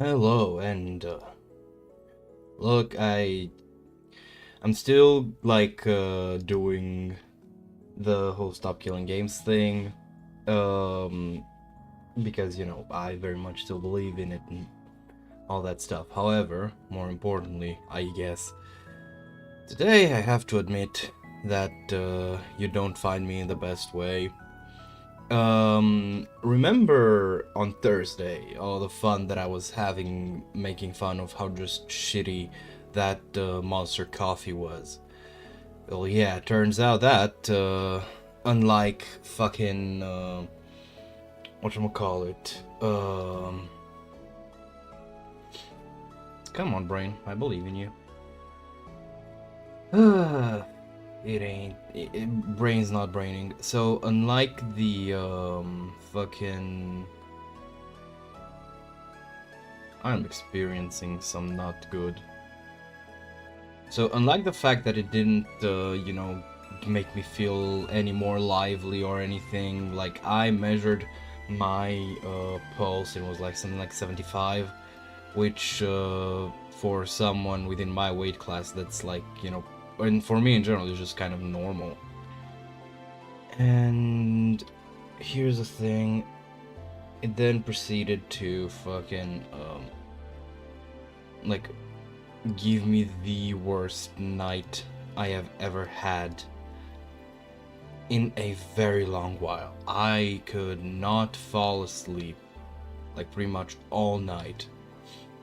Hello, and look, I'm still like doing the whole stop killing games thing, um, because I very much still believe in it and all that stuff. However, more importantly, I guess today I have to admit that you don't find me in the best way. Remember on Thursday all the fun that I was having making fun of how just shitty that Monster Coffee was? Well, yeah, turns out that, unlike fucking, whatchamacallit, come on, brain, I believe in you. Brain's not braining. So, unlike the, fucking... I'm experiencing some not good. So, unlike the fact that it didn't, make me feel any more lively or anything, like, I measured my, pulse, it was like something like 75, which, for someone within my weight class, that's like, and for me in general, it's just kind of normal. And here's the thing, it then proceeded to fucking, like, give me the worst night I have ever had in a very long while. I could not fall asleep, like, pretty much all night.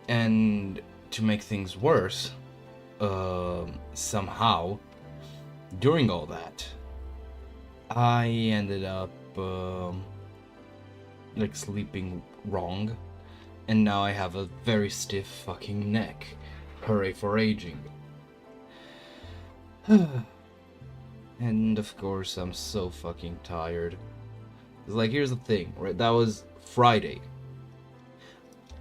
And to make things worse, somehow, during all that, I ended up, like, sleeping wrong, and now I have a very stiff fucking neck. Hooray for aging. And of course, I'm so fucking tired. It's like, here's the thing, right? That was Friday.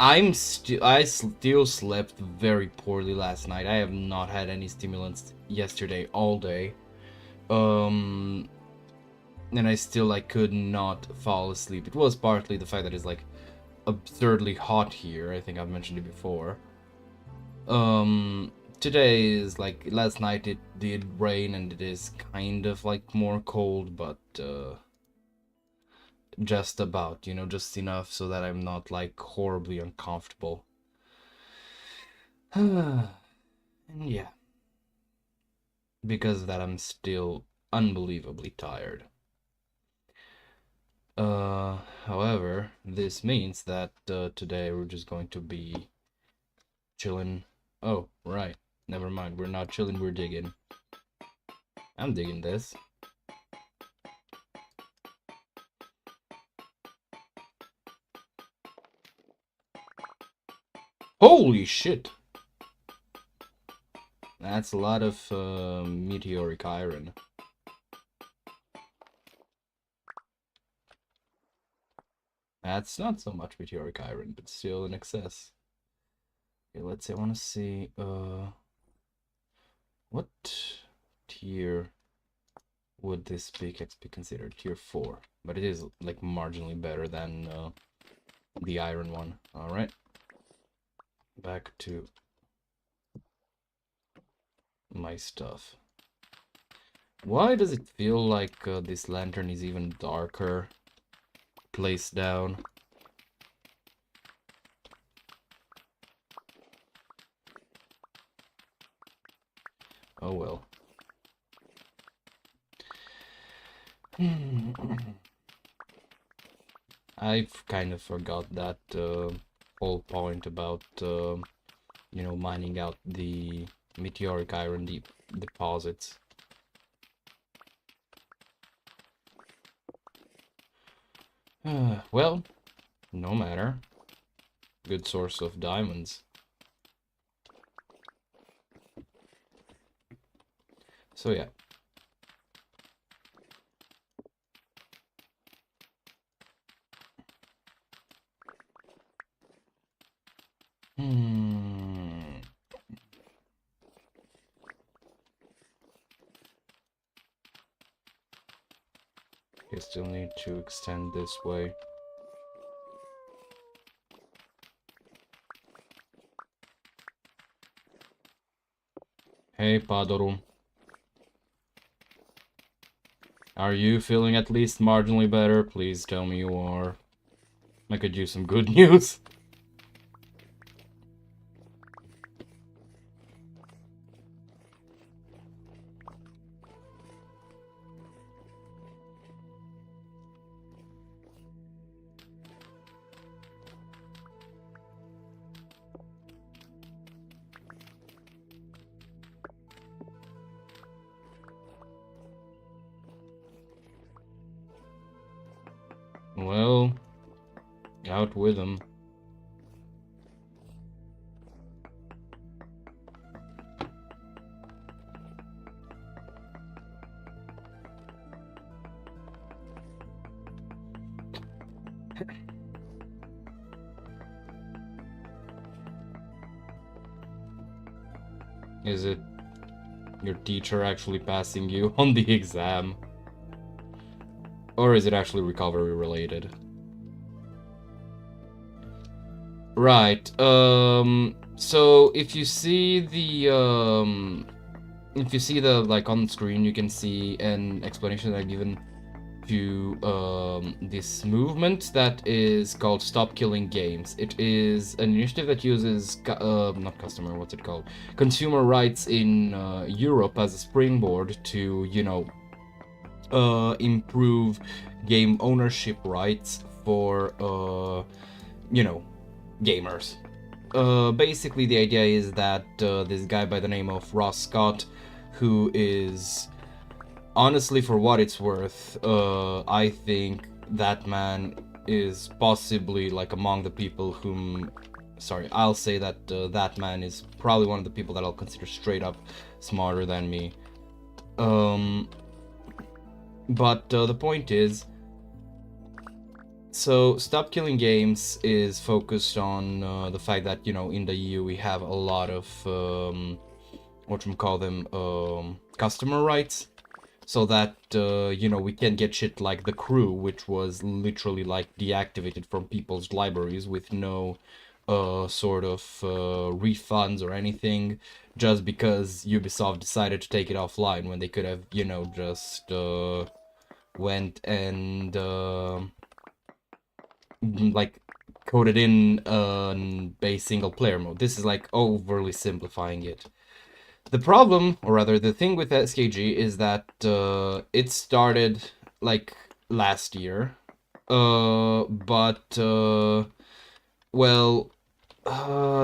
I still slept very poorly last night. I have not had any stimulants yesterday all day. And I still, like, could not fall asleep. It was partly the fact that it's, like, absurdly hot here. I think I've mentioned it before. Today is, like, last night it did rain and it is kind of, like, more cold, but, just about, just enough so that I'm not, like, horribly uncomfortable. And yeah. Because of that, I'm still unbelievably tired. However, this means that, today we're just going to be chilling. Oh, right. Never mind, we're not chilling, we're digging. I'm digging this. Holy shit! That's a lot of meteoric iron. That's not so much meteoric iron, but still in excess. Okay, let's see, I want to see, what tier would this pickaxe be considered? Tier 4. But it is, like, marginally better than the iron one. Alright. Back to my stuff. Why does it feel like this lantern is even darker placed down? Oh well. I've kind of forgot that whole point about, mining out the meteoric iron deposits. Well, no matter. Good source of diamonds. So yeah. I still need to extend this way. Hey, Padoru. Are you feeling at least marginally better? Please tell me you are. I could use some good news. Well, out with him. Is it your teacher actually passing you on the exam? Or is it actually recovery related? Right, so if you see the, like, on screen, you can see an explanation that I've given to, this movement that is called Stop Killing Games. It is an initiative that uses, not customer, what's it called? Consumer rights in, Europe as a springboard to, you know, improve game ownership rights for, you know, gamers. Basically, the idea is that this guy by the name of Ross Scott, who is, honestly, for what it's worth, I think that man is possibly, like, among the people whom... Sorry, I'll say that that man is probably one of the people that I'll consider straight up smarter than me. But the point is, so Stop Killing Games is focused on the fact that, you know, in the EU we have a lot of customer rights, so that you know, we can get shit like The Crew, which was literally like deactivated from people's libraries with no sort of refunds or anything, just because Ubisoft decided to take it offline when they could have, you know, just went and like coded in base single player mode. This is like overly simplifying it. The problem, or rather the thing with SKG, is that it started like last year, well,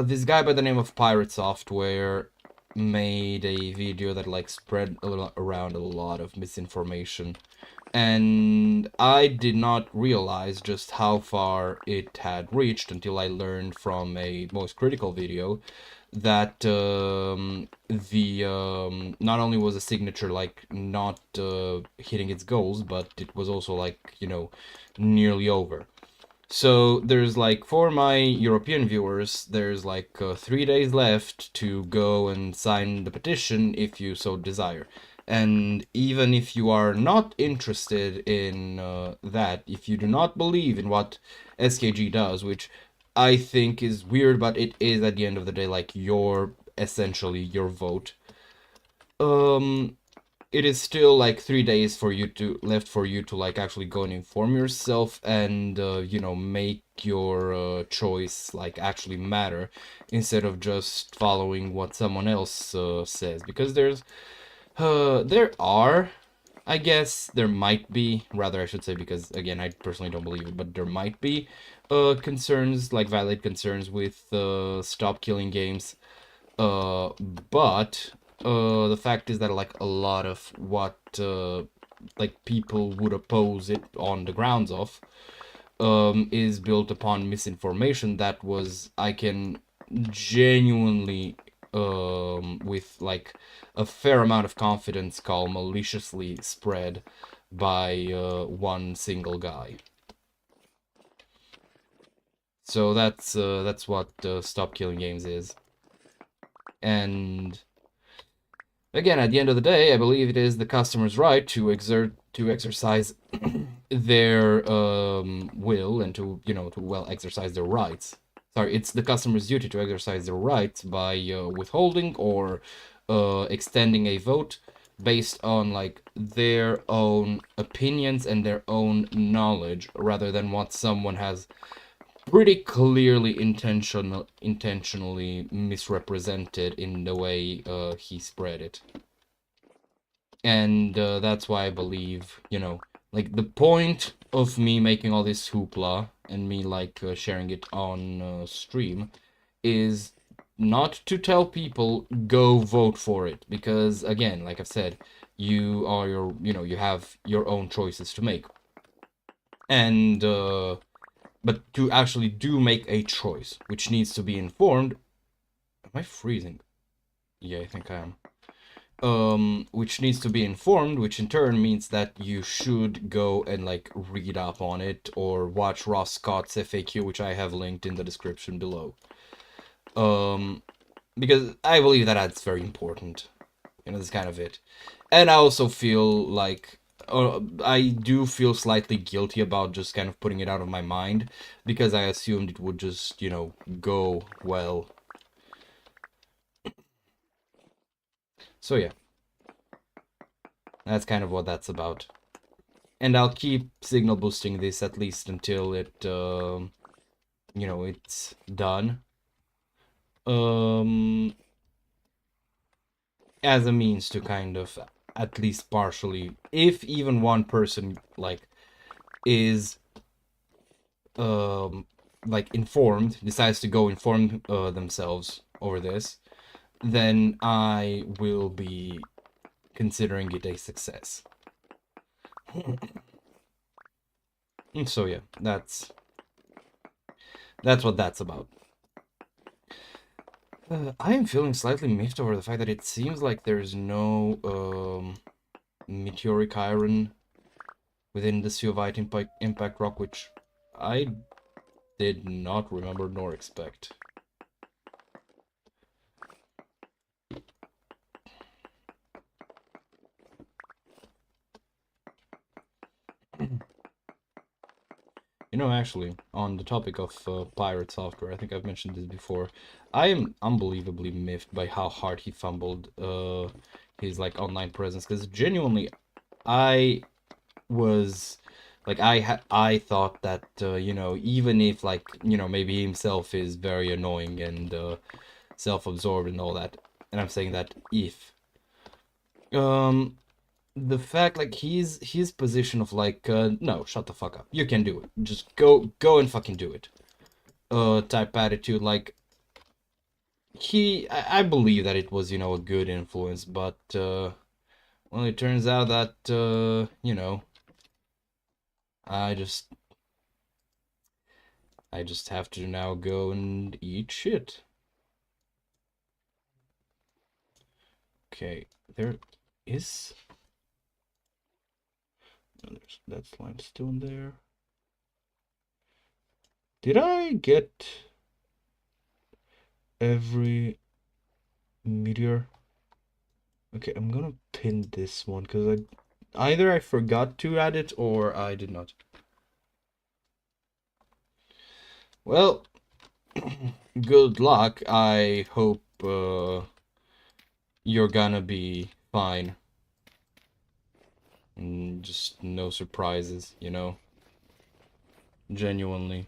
this guy by the name of Pirate Software made a video that like spread around a lot of misinformation, and I did not realize just how far it had reached until I learned from a most critical video that not only was the signature like not hitting its goals, but it was also like, you know, nearly over. So there's like, for my European viewers, there's like 3 days left to go and sign the petition if you so desire. And even if you are not interested in that, if you do not believe in what SKG does, which I think is weird, but it is at the end of the day like essentially your vote, it is still like 3 days left for you to like actually go and inform yourself and you know, make your choice like actually matter, instead of just following what someone else says. Because there are, I guess there might be, rather I should say, because again I personally don't believe it, but there might be concerns, like valid concerns with Stop Killing Games, but the fact is that like a lot of what like people would oppose it on the grounds of is built upon misinformation that was, I can genuinely with like a fair amount of confidence call maliciously spread by one single guy. So that's what Stop Killing Games is. And again, at the end of the day, I believe it is the customer's right to exercise their will, and to, you know, to well exercise their rights. Sorry, it's the customer's duty to exercise their rights by withholding or extending a vote based on like their own opinions and their own knowledge rather than what someone has pretty clearly intentionally misrepresented in the way he spread it. And that's why I believe, you know, like the point of me making all this hoopla and me like sharing it on stream is not to tell people go vote for it, because again, like I've said, you are your, you know, you have your own choices to make. And but to actually do make a choice which needs to be informed. Am I freezing? Yeah, I think I am. Which needs to be informed, which in turn means that you should go and like read up on it or watch Ross Scott's FAQ, which I have linked in the description below. Because I believe that that's very important. You know, that's kind of it. And I also feel like I do feel slightly guilty about just kind of putting it out of my mind, because I assumed it would just, you know, go well. So yeah, that's kind of what that's about. And I'll keep signal boosting this at least until it, you know, it's done. As a means to kind of at least partially, if even one person like is like informed, decides to go inform themselves over this, then I will be considering it a success. So yeah, that's what that's about. I am feeling slightly miffed over the fact that it seems like there's no meteoric iron within the Sea of Ice impact rock, which I did not remember nor expect. You know, actually, on the topic of pirate software, I think I've mentioned this before. I am unbelievably miffed by how hard he fumbled his like online presence, because genuinely, I was like, I thought that you know, even if like, you know, maybe himself is very annoying and self-absorbed and all that, and I'm saying that if the fact like his position of like no, shut the fuck up, you can do it, just go and fucking do it type attitude, like I believe that it was, you know, a good influence, but well, it turns out that you know, I just have to now go and eat shit. Okay, there is no, there's that limestone there. Did I get every meteor? Okay, I'm gonna pin this one because either I forgot to add it or I did not. Well, good luck. I hope you're gonna be fine. And just no surprises, you know? Genuinely.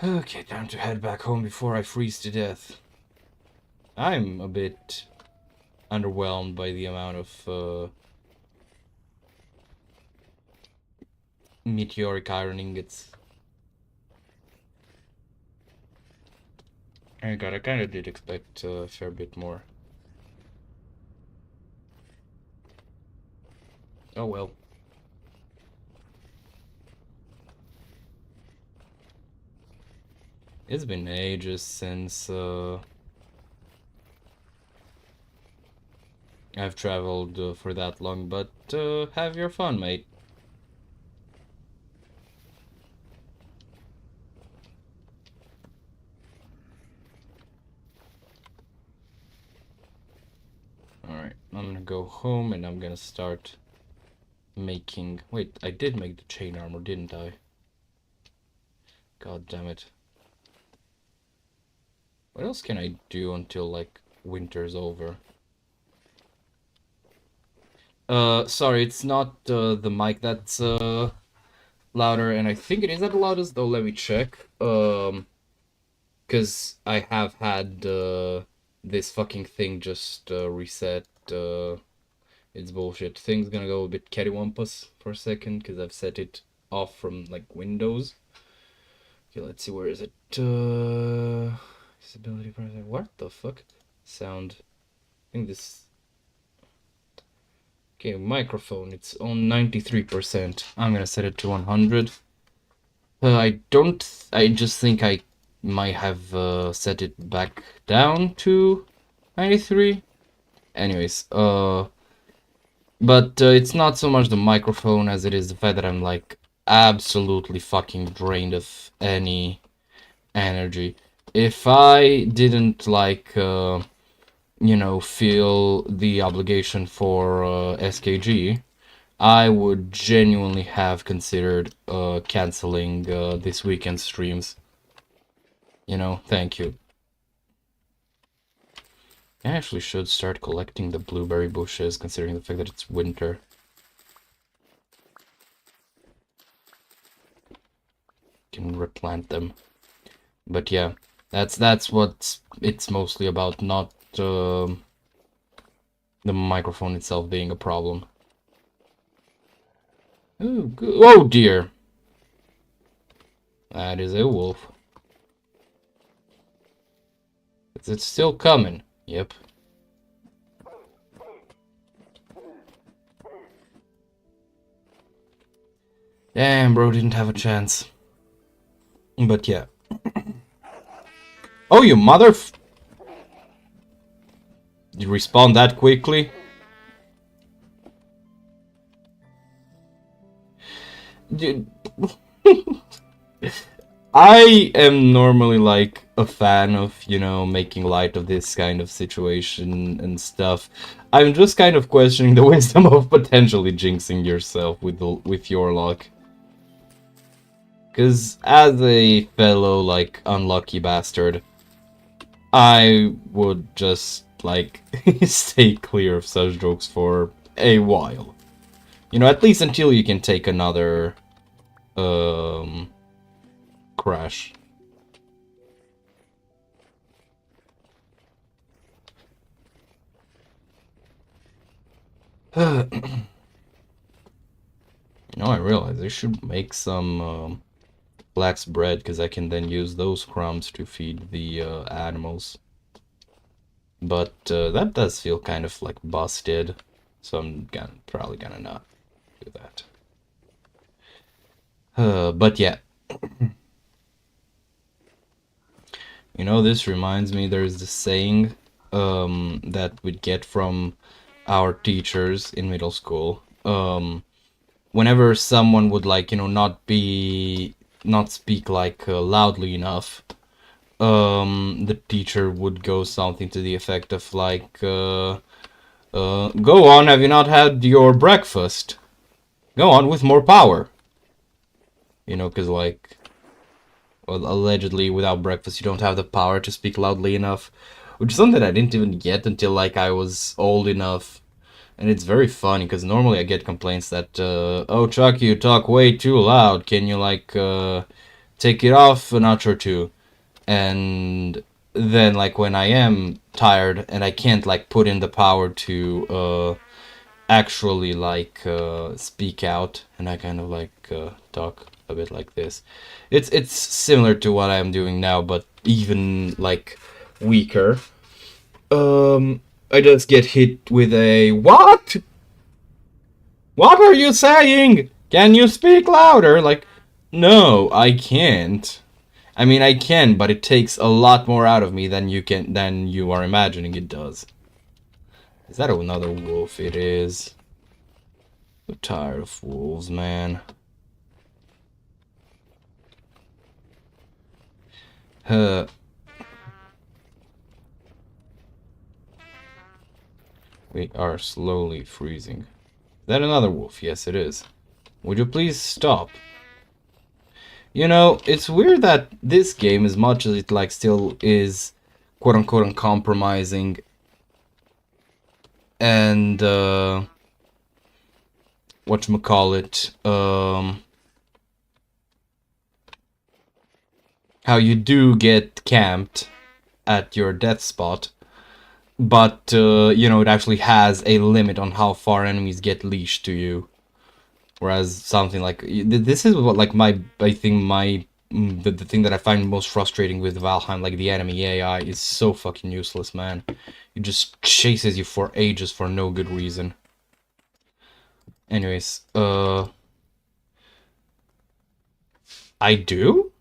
Okay, time to head back home before I freeze to death. I'm a bit underwhelmed by the amount of meteoric iron ingots. Oh god, I kind of did expect a fair bit more. Oh well. It's been ages since I've traveled for that long, but have your fun, mate. Alright, I'm gonna go home and I'm gonna start making... Wait, I did make the chain armor, didn't I? God damn it. What else can I do until, like, winter's over? Sorry, it's not the mic that's louder, and I think it is at the loudest, though. Let me check. Because I have had this fucking thing just reset. It's bullshit. Thing's gonna go a bit cattywampus for a second, because I've set it off from, like, Windows. Okay, let's see, where is it? Disability processor. What the fuck? Sound. I think this. Okay, microphone. It's on 93%. I'm gonna set it to 100. I don't. I just think I might have set it back down to 93. Anyways, but it's not so much the microphone as it is the fact that I'm like absolutely fucking drained of any energy. If I didn't like, you know, feel the obligation for SKG, I would genuinely have considered canceling this weekend's streams. You know, thank you. I actually should start collecting the blueberry bushes, considering the fact that it's winter. Can replant them. But yeah, that's what it's mostly about, not the microphone itself being a problem. Oh, good. Oh dear! That is a wolf. Is it still coming? Yep. Damn, bro, didn't have a chance. But yeah. Oh, you mother... You respawn that quickly? Dude... I am normally, like, a fan of, you know, making light of this kind of situation and stuff. I'm just kind of questioning the wisdom of potentially jinxing yourself with your luck. Because as a fellow, like, unlucky bastard, I would just, like, stay clear of such jokes for a while. You know, at least until you can take another, crash. You know, I realize I should make some flax bread, because I can then use those crumbs to feed the animals. But that does feel kind of like busted, so I'm probably gonna not do that. But yeah. You know, this reminds me, there's this saying that we'd get from our teachers in middle school. Whenever someone would, like, you know, not speak like loudly enough, the teacher would go something to the effect of like, go on, have you not had your breakfast? Go on with more power. You know, because, like, well, allegedly without breakfast you don't have the power to speak loudly enough, which is something I didn't even get until, like, I was old enough. And it's very funny, because normally I get complaints that, oh, Chuck, you talk way too loud. Can you, like, take it off a notch or two? And then, like, when I am tired and I can't, like, put in the power to actually, like, speak out, and I kind of, like, talk a bit like this. It's similar to what I'm doing now, but even, like, weaker. I just get hit with a, what? What are you saying? Can you speak louder? Like, no, I can't. I mean, I can, but it takes a lot more out of me than you are imagining it does. Is that another wolf? It is. I'm tired of wolves, man. We are slowly freezing. Is that another wolf? Yes, it is. Would you please stop? You know, it's weird that this game, as much as it, like, still is quote-unquote uncompromising, and whatchamacallit, how you do get camped at your death spot, but you know, it actually has a limit on how far enemies get leashed to you. Whereas something like this is what, like, I think the thing that I find most frustrating with Valheim, like the enemy AI is so fucking useless, man. It just chases you for ages for no good reason. Anyways, I do?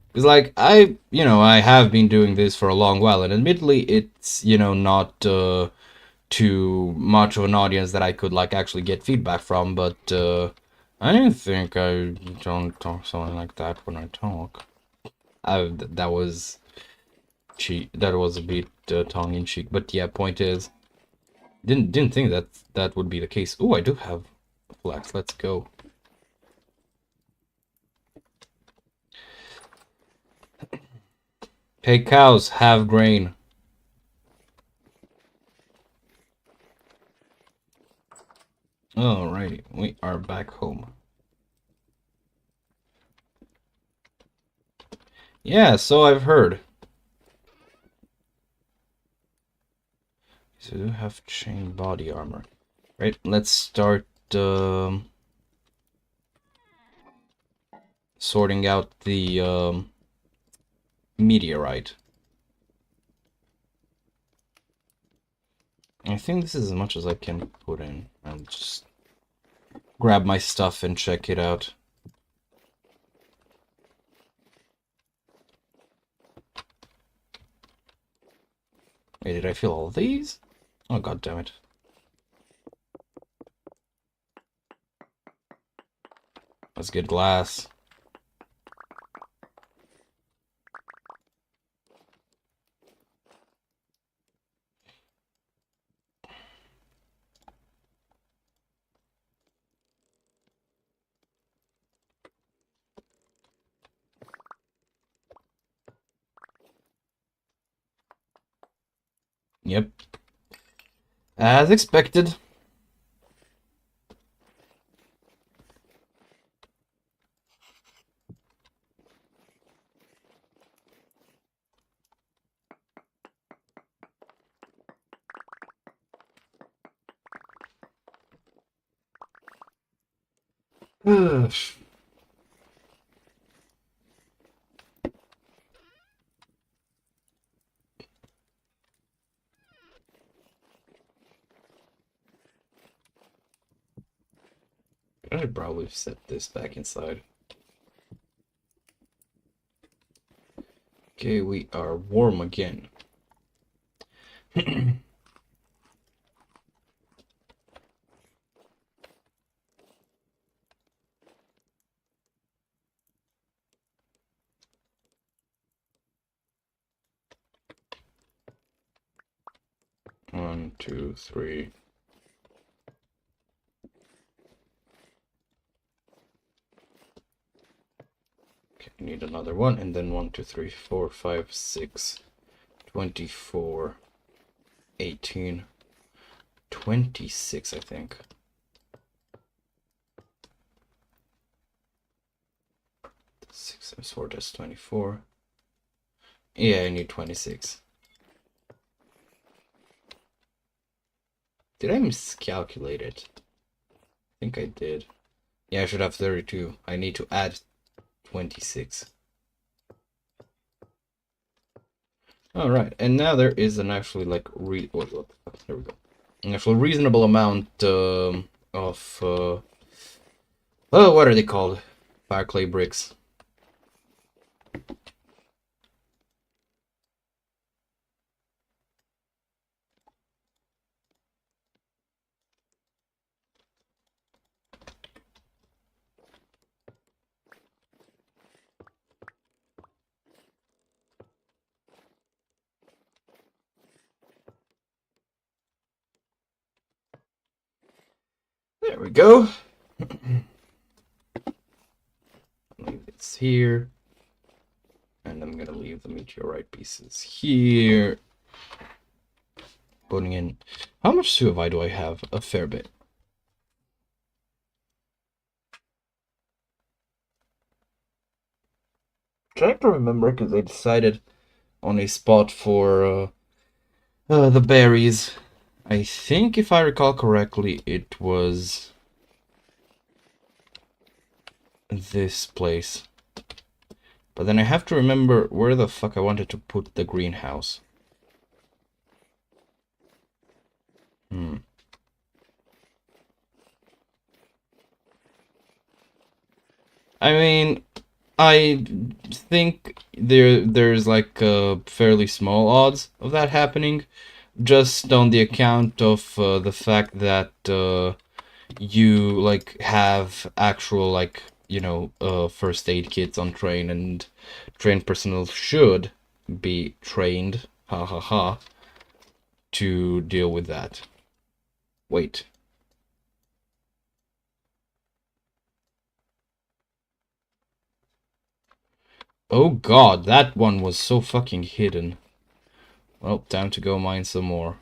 Because, like, I have been doing this for a long while, and admittedly, it's, not too much of an audience that I could, like, actually get feedback from, but I didn't think I don't talk something like that when I talk. That was that was a bit tongue-in-cheek, but yeah, point is, didn't think that would be the case. Oh, I do have flax. Let's go. Hey, cows, have grain. Alrighty, we are back home. Yeah, so I've heard. So you have chain body armor. Right, let's start sorting out the meteorite. I think this is as much as I can put in. I'll just grab my stuff and check it out. Wait, did I fill all these? Oh, god damn it. Let's get glass. Yep. As expected. I should probably set this back inside. Okay, we are warm again. 1, 2, 3. Okay, need another one, and then 1, 2, 3, 4, 5, 6, 24, 18, 26, I think. 6 times 4, that's 24. Yeah, I need 26. Did I miscalculate it? I think I did. Yeah, I should have 32. I need to add 26. Alright, and now there is an actually, like, there we go. An actual reasonable amount of, oh, what are they called? Fire clay bricks. There we go. Leave this here. And I'm gonna leave the meteorite pieces here. Putting in... How much suivite do I have? A fair bit. Trying to remember because I decided on a spot for the berries. I think if I recall correctly, it was this place. But then I have to remember where the fuck I wanted to put the greenhouse. I mean, I think there's like fairly small odds of that happening, just on the account of the fact that you like have actual like first aid kits on train, and trained personnel should be trained, ha ha ha, to deal with that. Wait. Oh god, that one was so fucking hidden. Well, time to go mine some more.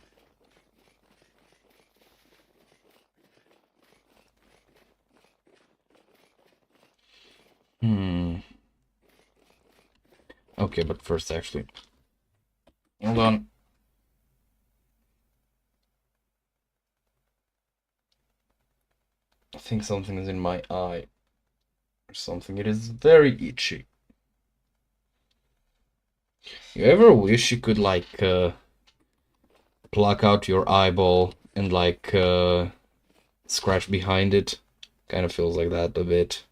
Okay, but first, actually. Hold on. I think something is in my eye. Or something. It is very itchy. You ever wish you could, like, pluck out your eyeball and, like, scratch behind it? Kind of feels like that a bit.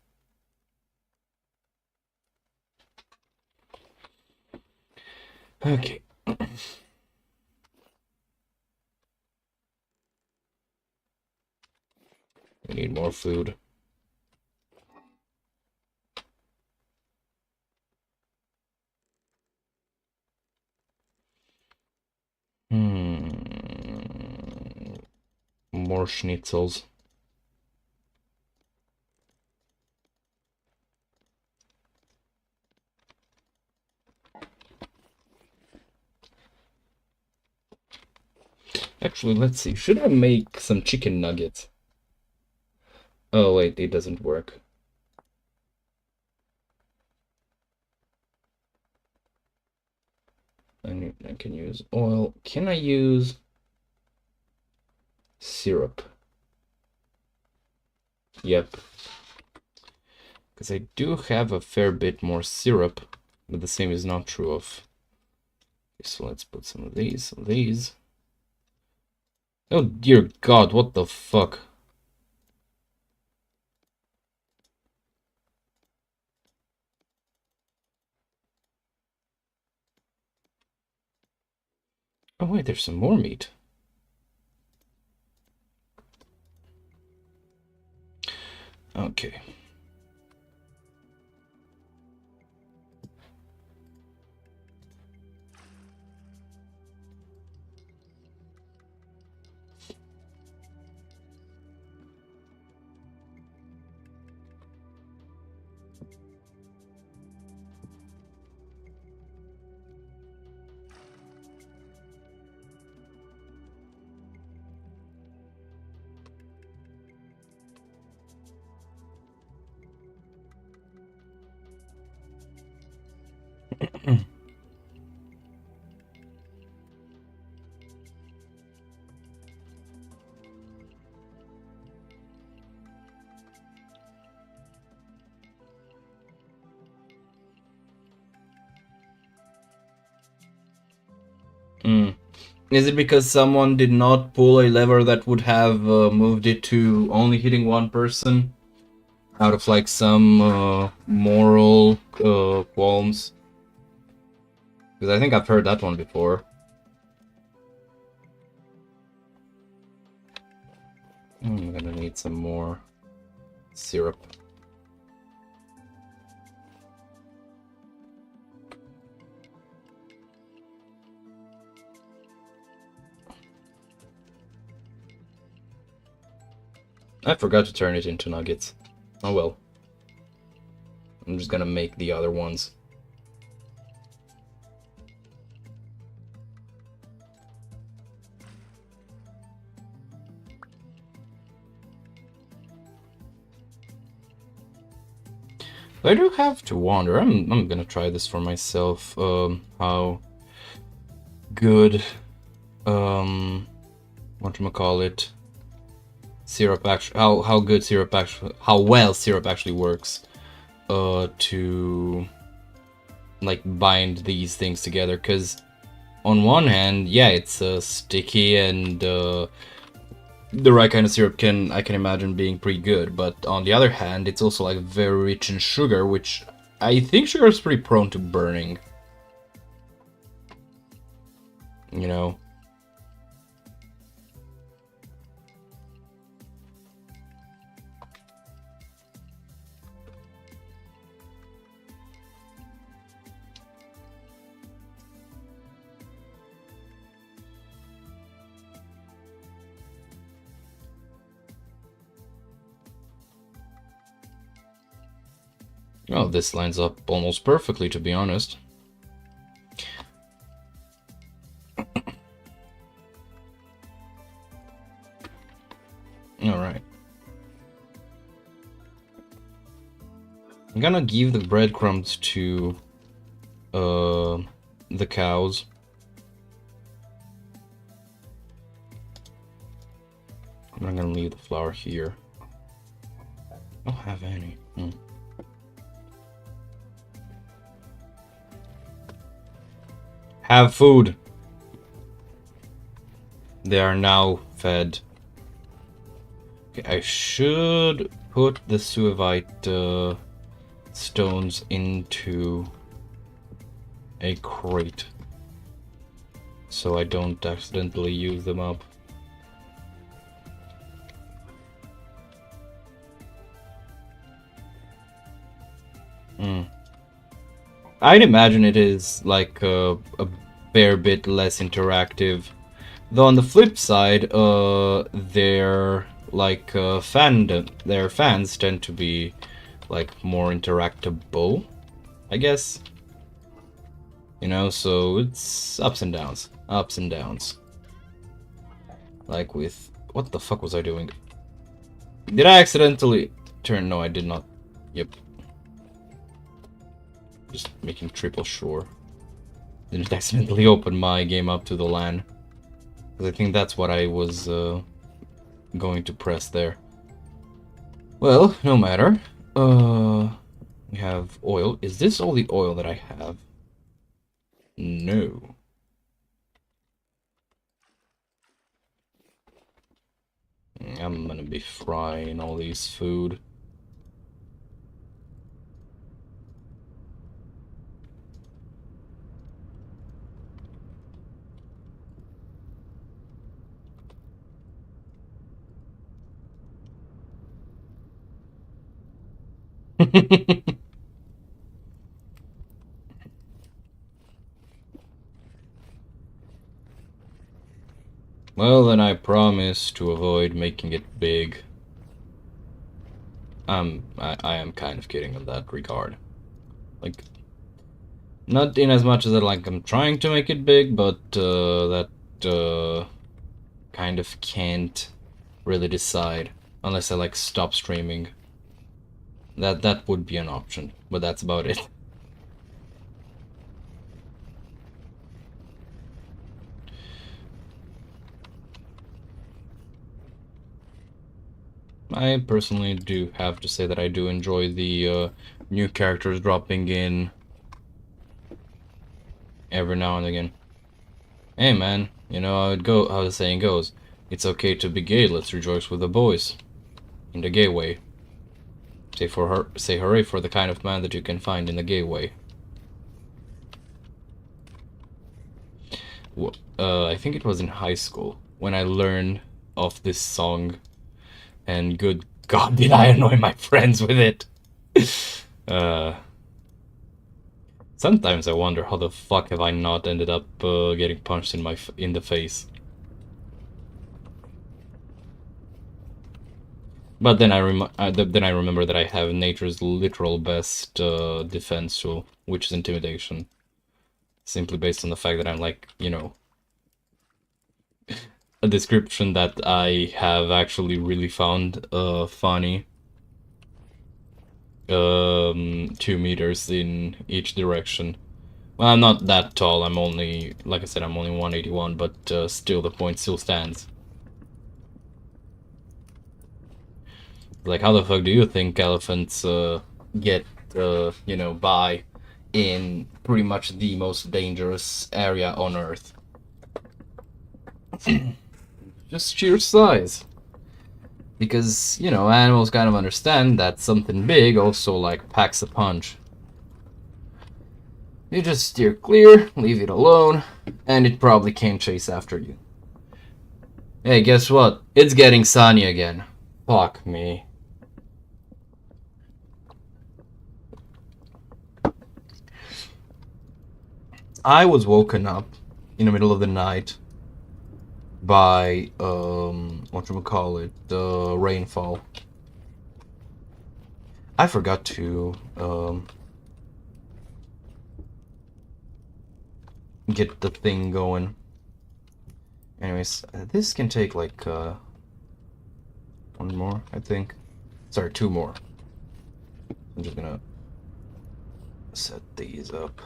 Okay. We need more food. More schnitzels. Actually, let's see. Should I make some chicken nuggets? Oh, wait, it doesn't work. I can use oil. Can I use syrup? Yep. Because I do have a fair bit more syrup, but the same is not true of... Okay, so let's put some of these, some of these. Oh dear god, what the fuck? Oh wait, there's some more meat. Okay. Is it because someone did not pull a lever that would have moved it to only hitting one person? Out of like some moral qualms? Because I think I've heard that one before. I'm gonna need some more syrup. I forgot to turn it into nuggets. Oh well. I'm just gonna make the other ones. I do have to wonder. I'm gonna try this for myself. How good, whatchamacallit, syrup actually, how good syrup actually, how well syrup actually works, to like bind these things together. Because on one hand, yeah, it's sticky and the right kind of syrup I can imagine being pretty good, but on the other hand, it's also like very rich in sugar, which I think sugar is pretty prone to burning. You know? Oh, this lines up almost perfectly, to be honest. Alright. I'm gonna give the breadcrumbs to the cows. I'm gonna leave the flour here. I don't have any. Have food. They are now fed. Okay, I should put the suevite stones into a crate so I don't accidentally use them up. I'd imagine it is like a fair bit less interactive. Though on the flip side, their fans tend to be like more interactable, I guess. You know, so it's ups and downs, ups and downs. Like with, what the fuck was I doing? Did I accidentally turn? No, I did not. Yep. Just making triple sure. Didn't accidentally open my game up to the LAN. Because I think that's what I was going to press there. Well, no matter. We have oil. Is this all the oil that I have? No. I'm gonna be frying all these food. Well, then I promise to avoid making it big. I am kind of kidding in that regard. Like, not in as much as that, like, I'm trying to make it big, but that kind of can't really decide unless I like stop streaming. That would be an option, but that's about it. I personally do have to say that I do enjoy the new characters dropping in every now and again. Hey man, you know how the saying goes, it's okay to be gay, let's rejoice with the boys. In the gay way. Say hooray for the kind of man that you can find in the gay way. I think it was in high school when I learned of this song, and good God, did I annoy my friends with it. Sometimes I wonder how the fuck have I not ended up getting punched in the face. But then I remember that I have nature's literal best defense tool, which is intimidation. Simply based on the fact that I'm like, you know, a description that I have actually really found funny. 2 meters in each direction. Well, I'm not that tall. I'm only, like I said, I'm only 181, but still, the point still stands. Like, how the fuck do you think elephants get, you know, by in pretty much the most dangerous area on Earth? Just sheer size. Because, you know, animals kind of understand that something big also, like, packs a punch. You just steer clear, leave it alone, and it probably can't chase after you. Hey, guess what? It's getting sunny again. Fuck me. I was woken up in the middle of the night by whatchamacallit, rainfall. I forgot to get the thing going. Anyways, this can take like one more, I think. Sorry, 2 more. I'm just gonna set these up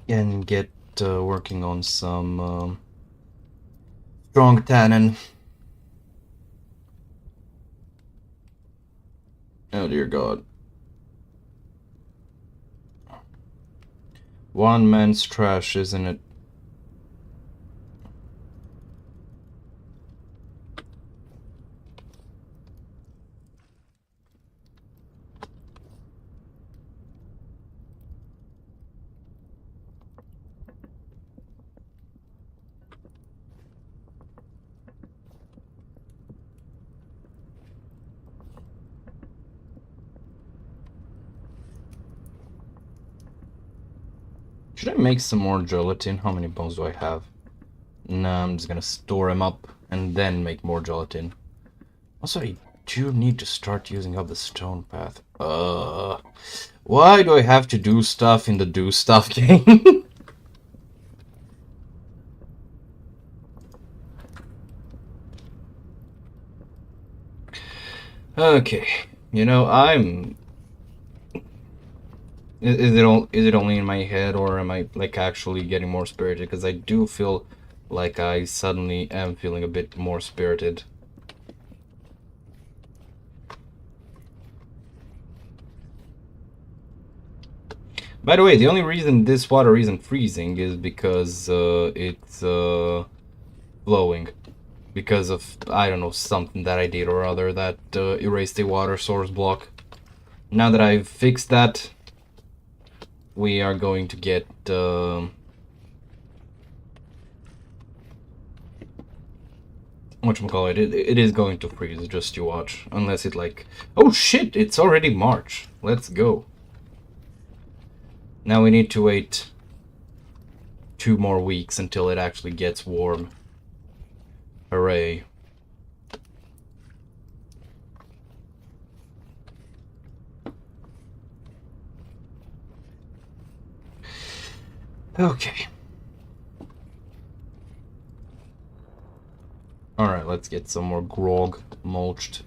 and get working on some strong tannin. Oh dear God. One man's trash, isn't it? Should I make some more gelatin? How many bones do I have? Nah, I'm just gonna store them up and then make more gelatin. Also, I do need to start using up the stone path. Why do I have to do stuff in the do stuff game? Okay, you know, Is it only in my head, or am I like actually getting more spirited? Because I do feel like I suddenly am feeling a bit more spirited. By the way, the only reason this water isn't freezing is because it's flowing. Because of, I don't know, something that I did or other that erased a water source block. Now that I've fixed that, we are going to get whatchamacallit, it is going to freeze, just you watch. Unless it like, oh shit, it's already March. Let's go. Now we need to wait 2 more weeks until it actually gets warm. Hooray. Okay. Alright, let's get some more grog mulched.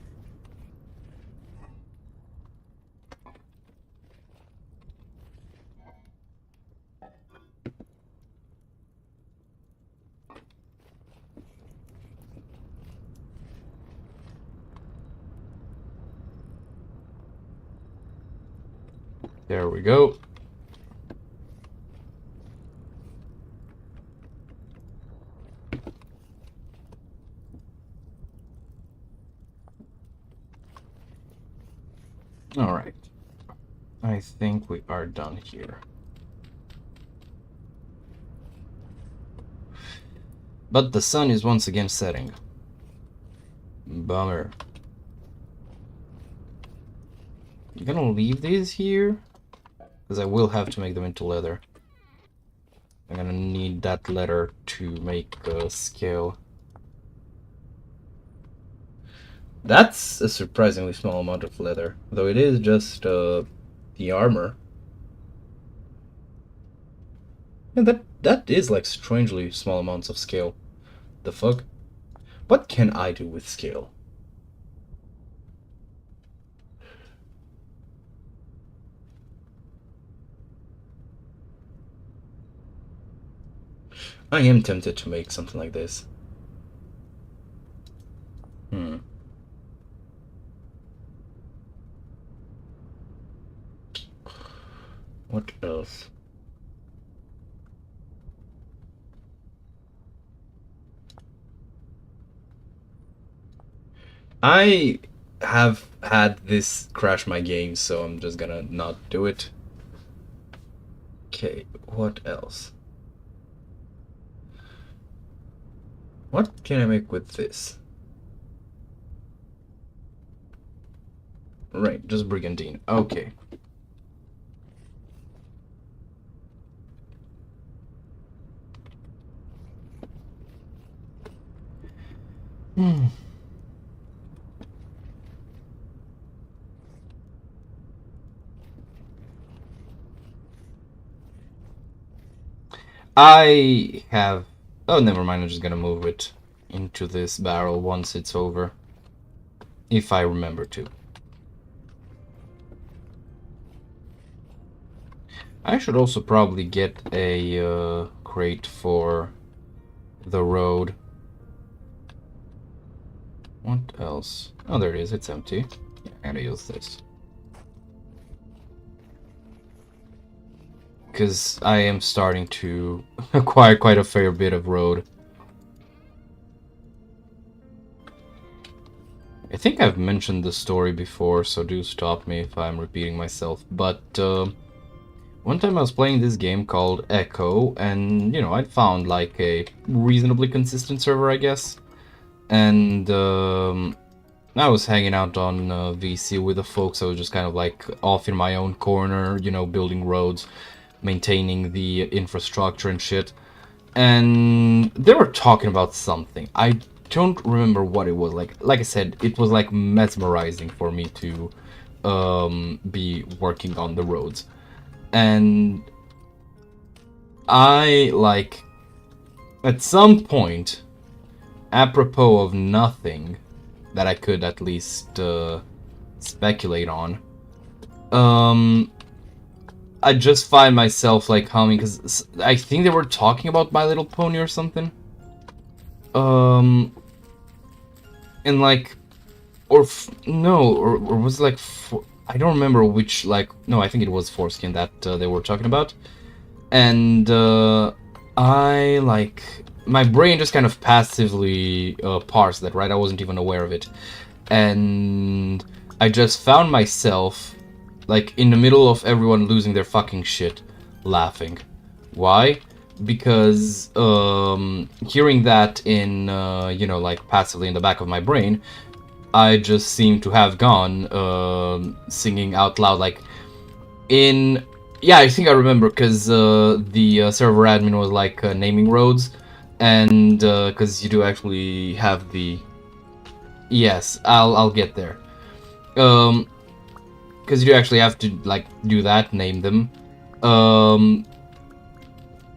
There we go. All right. I think we are done here. But the sun is once again setting. Bummer. I'm gonna leave these here, because I will have to make them into leather. I'm gonna need that leather to make a scale. That's a surprisingly small amount of leather, though it is just the armor. And that is like strangely small amounts of scale. The fuck? What can I do with scale? I am tempted to make something like this. What else? I have had this crash my game, so I'm just gonna not do it. Okay, what else? What can I make with this? Right, just Brigandine. Okay. I have... Oh, never mind, I'm just gonna move it into this barrel once it's over. If I remember to. I should also probably get a crate for the road. What else? Oh, there it is, it's empty. Yeah, I gotta use this. Because I am starting to acquire quite a fair bit of road. I think I've mentioned the story before, so do stop me if I'm repeating myself. But one time I was playing this game called Echo, and, you know, I'd found like a reasonably consistent server, I guess. And I was hanging out on VC with the folks. I was just kind of like off in my own corner, you know, building roads, maintaining the infrastructure and shit. And they were talking about something. I don't remember what it was. Like I said, it was like mesmerizing for me to be working on the roads. And I, like, at some point, apropos of nothing that I could at least speculate on, I just find myself like humming, because I think they were talking about My Little Pony or something. And like, or was it like, I don't remember which, like, no, I think it was Foreskin that they were talking about. And I, like, my brain just kind of passively parsed that, right? I wasn't even aware of it. And I just found myself, like, in the middle of everyone losing their fucking shit, laughing. Why? Because hearing that in, you know, like, passively in the back of my brain, I just seem to have gone singing out loud, like, in... Yeah, I think I remember, because the server admin was, like, naming roads, and because you do actually have the... Yes, I'll get there. Because you do actually have to, like, do that, name them.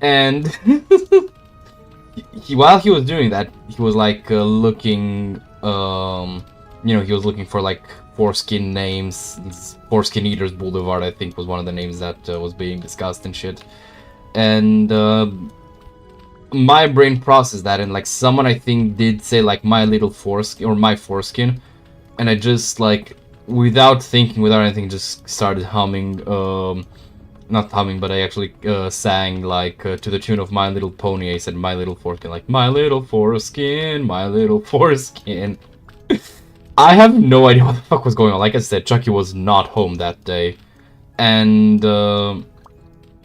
And while he was doing that, he was, like, looking... you know, he was looking for, like, foreskin names. Foreskin Eaters Boulevard, I think, was one of the names that was being discussed and shit. And my brain processed that, and, like, someone, I think, did say, like, my little foreskin, or my foreskin. And I just, like, without thinking, without anything, just started humming, not humming, but I actually sang, like, to the tune of My Little Pony. I said, my little foreskin, like, my little foreskin, my little foreskin. I have no idea what the fuck was going on. Like I said, Chucky was not home that day. And,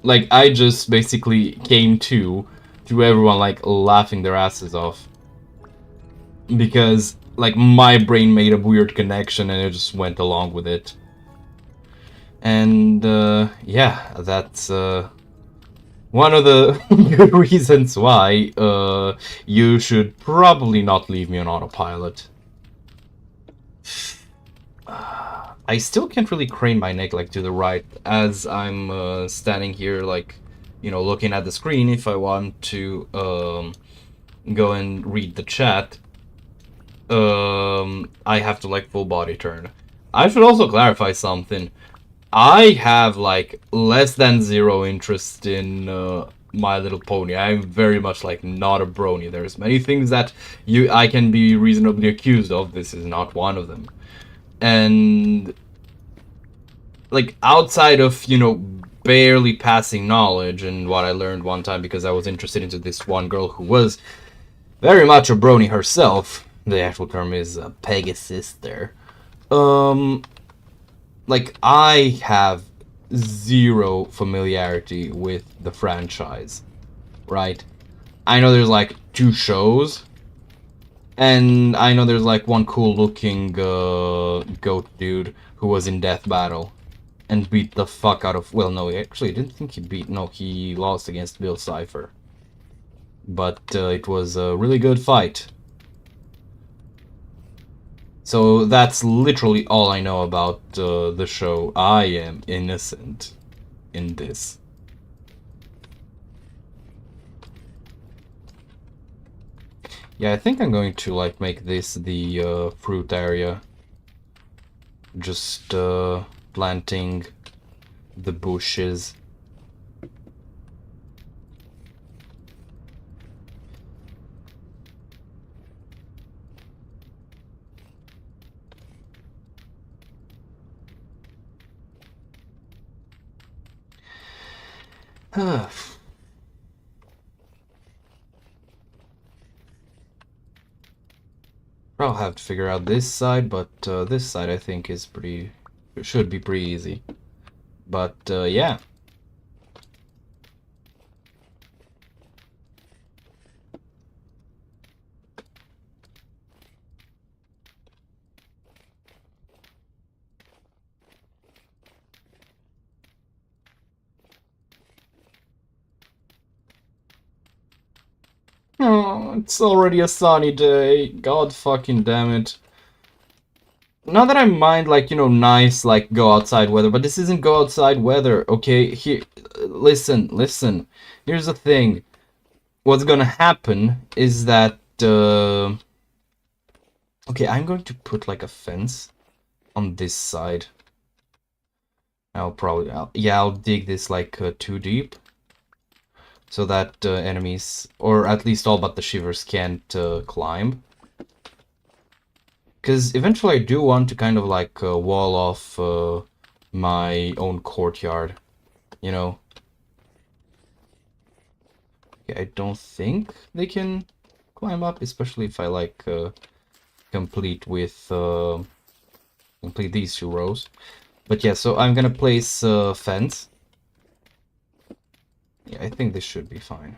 like, I just basically came to everyone, like, laughing their asses off. Because, like, my brain made a weird connection and it just went along with it. And, yeah, that's, one of the good reasons why, you should probably not leave me on autopilot. I still can't really crane my neck, like, to the right, as I'm standing here, like, you know, looking at the screen. If I want to go and read the chat, I have to, like, full body turn. I should also clarify something. I have, like, less than zero interest in My Little Pony. I'm very much like not a brony. There's many things that I can be reasonably accused of. This is not one of them. And like outside of, you know, barely passing knowledge and what I learned one time because I was interested into this one girl who was very much a brony herself. The actual term is Pegasus there. Like I have zero familiarity with the franchise, right? I know there's like 2 shows, and I know there's like one cool looking goat dude who was in Death Battle and beat the fuck out of, well, no, actually, I didn't think he beat, no, he lost against Bill Cipher. But it was a really good fight. So that's literally all I know about the show. I am innocent in this. Yeah, I think I'm going to like make this the fruit area. Just planting the bushes. I'll have to figure out this side, but this side I think is should be pretty easy. But yeah. Oh, it's already a sunny day. God fucking damn it. Not that I mind, like, you know, nice, like, go outside weather, but this isn't go outside weather, okay? Here, listen. Here's the thing. What's gonna happen is that, okay, I'm going to put, like, a fence on this side. I'll dig this, like, too deep. So that enemies, or at least all but the shivers, can't climb. Because eventually I do want to kind of like wall off my own courtyard, you know. Okay, I don't think they can climb up, especially if I like complete these 2 rows. But yeah, so I'm gonna place a fence. Yeah, I think this should be fine.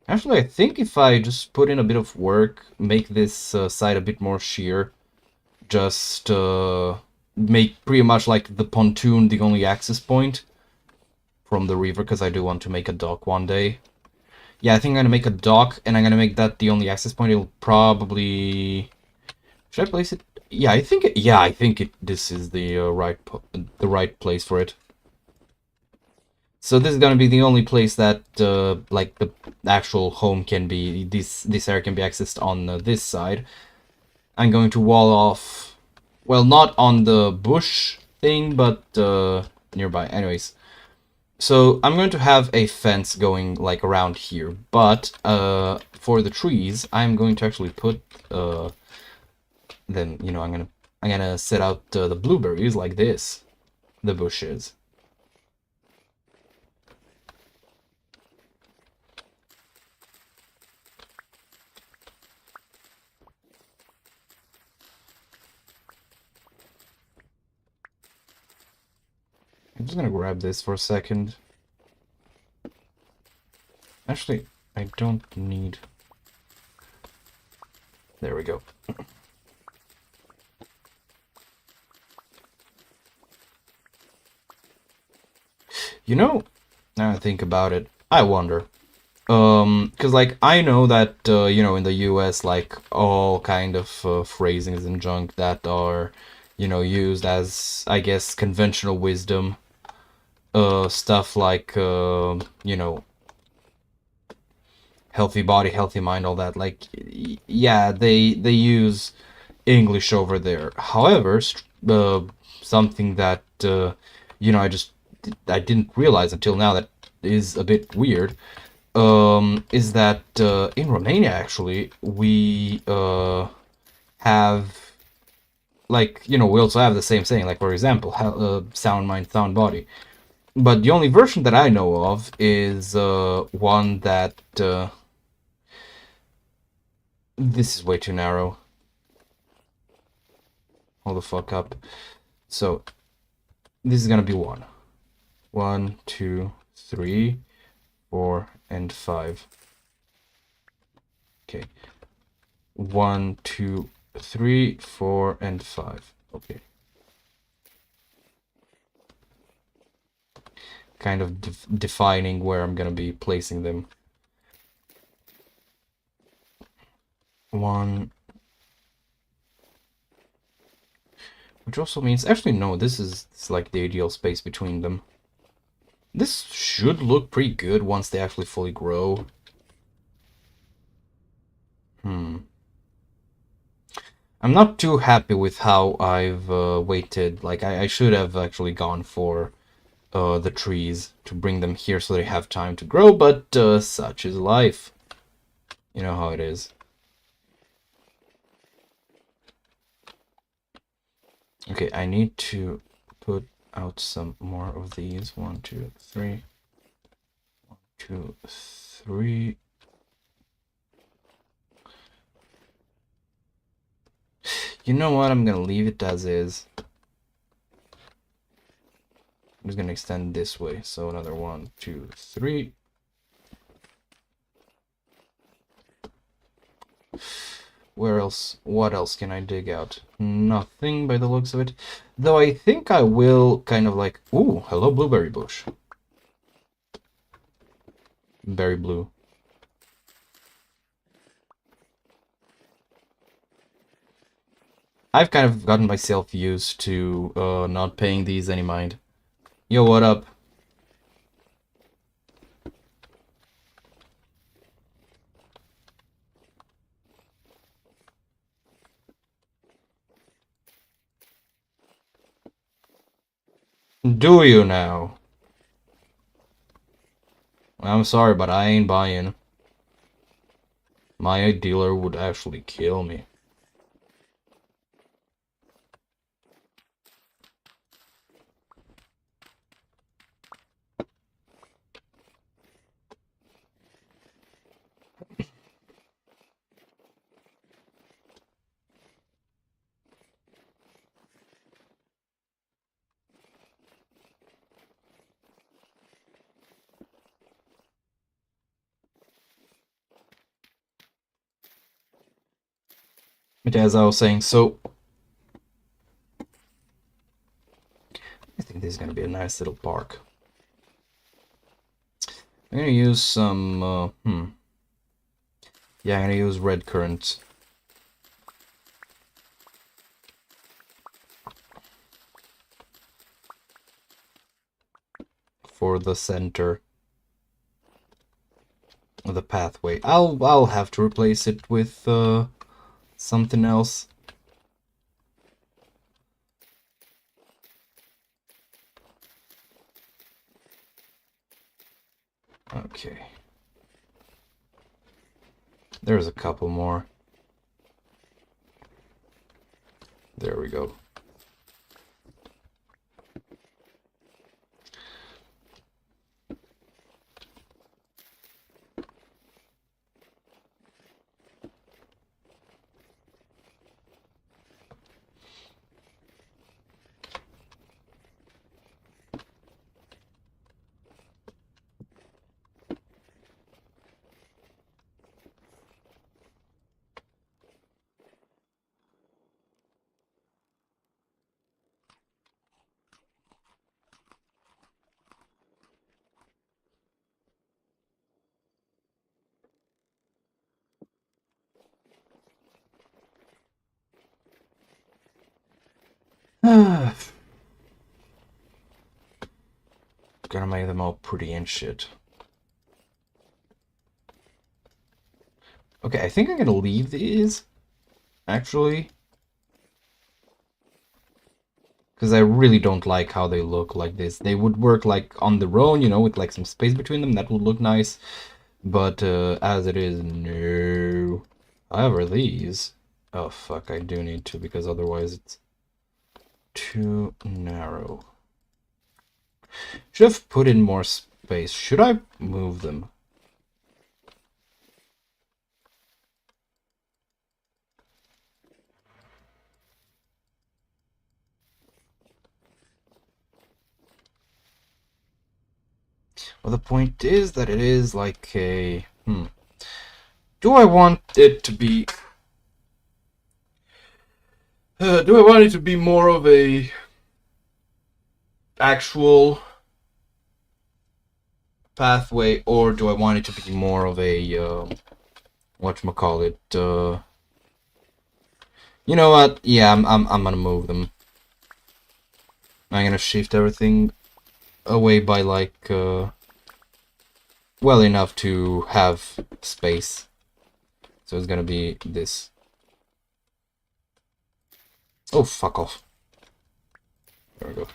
Actually, I think if I just put in a bit of work, make this side a bit more sheer, just make pretty much like the pontoon the only access point from the river, because I do want to make a dock one day. Yeah, I think I'm gonna make a dock, and I'm gonna make that the only access point. It'll probably... Should I place it? Yeah, I think this is the right place for it. So this is gonna be the only place that like the actual home can be. This area can be accessed on this side. I'm going to wall off, well, not on the bush thing, but nearby. Anyways, so I'm going to have a fence going like around here, but for the trees, I'm going to actually put them. You know, I'm gonna set out the blueberries like this, the bushes. I'm just gonna grab this for a second. Actually, I don't need... There we go. You know, now I think about it, I wonder. Because, like, I know that, you know, in the US, like, all kind of phrasings and junk that are, you know, used as, I guess, conventional wisdom. Stuff like, you know, healthy body, healthy mind, all that. Like, yeah, they use English over there. However, something that, you know, I didn't realize until now that is a bit weird, is that in Romania actually we have, like, you know, we also have the same saying, like, for example, sound mind, sound body. But the only version that I know of is one that this is way too narrow. Hold the fuck up. So this is gonna be 1, 1, 2, 3, 4, and 5. Okay. 1, 2, 3, 4, and 5. Okay. Kind of defining where I'm gonna be placing them. 1. Which also means, actually no, this is like the ideal space between them. This should look pretty good once they actually fully grow. I'm not too happy with how I've waited. Like, I should have actually gone for the trees to bring them here so they have time to grow, but such is life. You know how it is. Okay, I need to put out some more of these. 1, 2, 3. 1, 2, 3. You know what? I'm gonna leave it as is. I'm just gonna extend this way. So another 1, 2, 3. Where else? What else can I dig out? Nothing by the looks of it. Though I think I will kind of like... Ooh, hello blueberry bush. Berry blue. I've kind of gotten myself used to not paying these any mind. Yo, what up? Do you now? I'm sorry, but I ain't buying. My dealer would actually kill me. But as I was saying, so... I think this is gonna be a nice little park. I'm gonna use some, yeah, I'm gonna use red currant. For the center of the pathway. I'll have to replace it with something else. Okay. There's a couple more. There we go. Gonna make them all pretty and shit. Okay, I think I'm gonna leave these, actually. Because I really don't like how they look like this. They would work like on their own, you know, with like some space between them. That would look nice. But as it is, no. However, these... Oh, fuck, I do need to, because otherwise it's too narrow. Should have put in more space. Should I move them? Well, the point is that it is like a... Do I want it to be... do I want it to be more of a... actual... pathway, or do I want it to be more of a... whatchamacallit... You know what? Yeah, I'm gonna move them. I'm gonna shift everything away by like well enough to have space. So it's gonna be this. Oh, fuck off. There we go.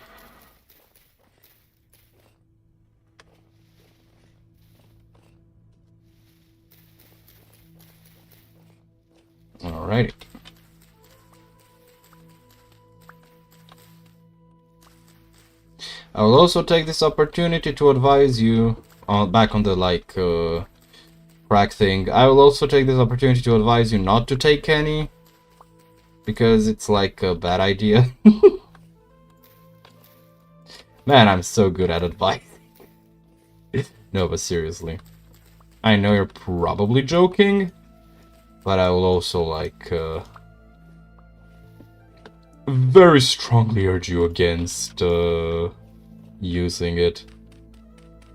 Alrighty. I will also take this opportunity to advise you back on the like crack thing. I will also take this opportunity to advise you not to take any, because it's like a bad idea. Man, I'm so good at advice. No, but seriously. I know you're probably joking, but I will also like very strongly urge you against using it.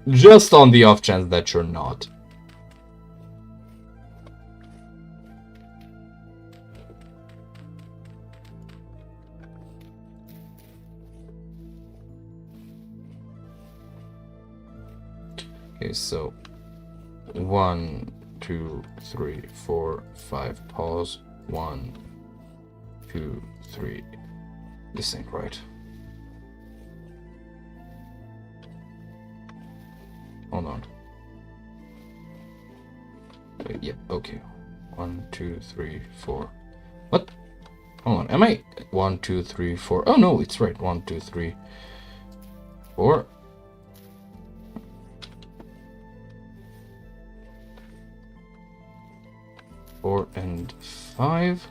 Just on the off chance that you're not. Okay, so 1, 2, 3, 4, 5, pause. 1, 2, 3. This ain't right. Hold on. Yep, okay. 1, 2, 3, 4. What? Hold on, am I? 1, 2, 3, 4. Oh no, it's right. 1, 2, 3, 4. 4 and 5.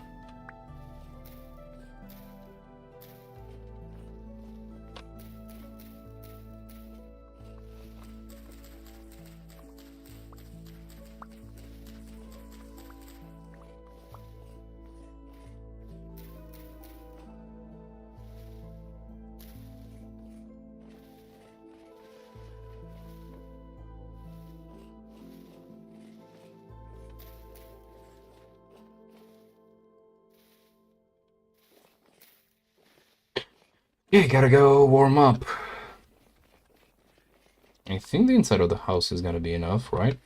Yeah, gotta go warm up. I think the inside of the house is gonna be enough, right?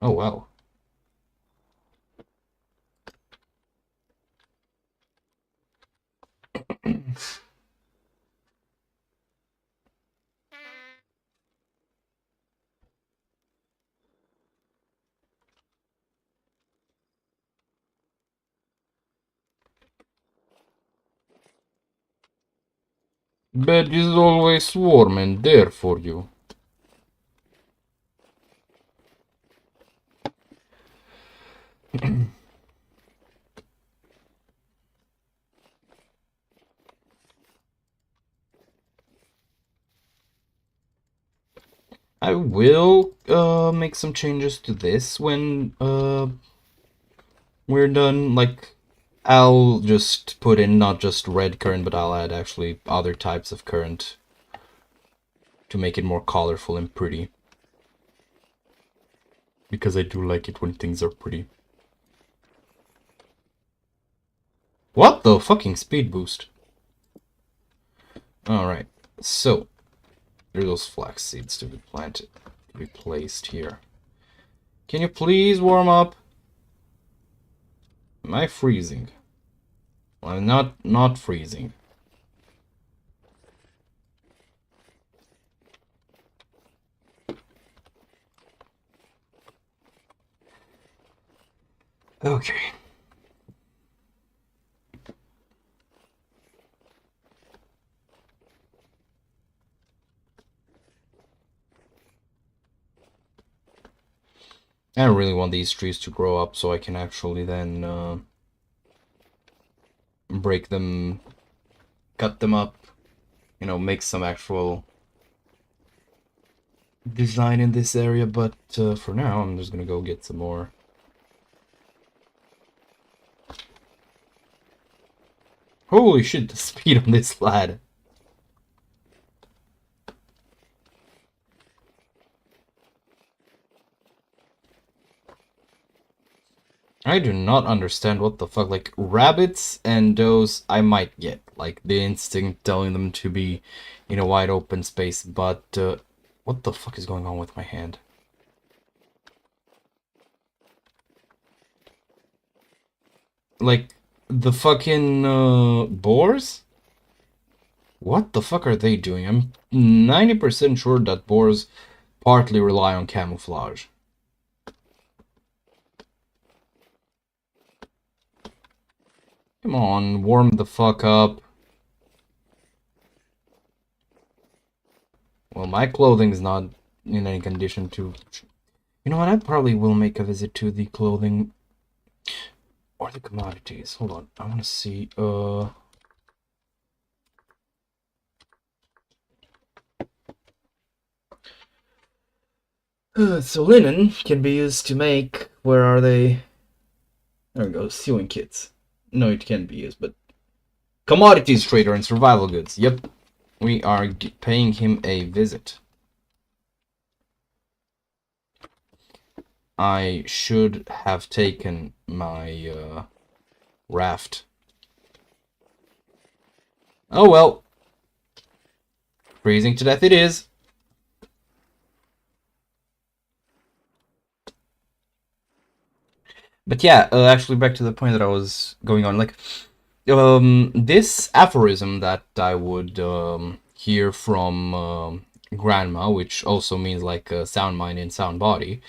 Oh, wow. Bed is always warm and there for you. I will make some changes to this when we're done. Like, I'll just put in not just red current, but I'll add actually other types of current to make it more colorful and pretty. Because I do like it when things are pretty. What the fucking speed boost? Alright, so There are those flax seeds to be planted, to be placed here. Can you please warm up? Am I freezing? Well, I'm not freezing. Okay. I really want these trees to grow up so I can actually then break them, cut them up, you know, make some actual design in this area, but for now I'm just gonna go get some more. Holy shit, the speed on this lad. I do not understand what the fuck, like, rabbits and those I might get, like, the instinct telling them to be in a wide open space, but, what the fuck is going on with my hand? Like, the fucking, boars? What the fuck are they doing? I'm 90% sure that boars partly rely on camouflage. Come on, warm the fuck up. Well, my clothing is not in any condition to... You know what, I probably will make a visit to the clothing... Or the commodities. Hold on, I want to see, so linen can be used to make... Where are they? There we go, sewing kits. No, it can be used, but... Commodities trader and survival goods. Yep. We are paying him a visit. I should have taken my raft. Oh well. Freezing to death it is. But yeah, actually back to the point that I was going on, like, this aphorism that I would hear from grandma, which also means like sound mind and sound body,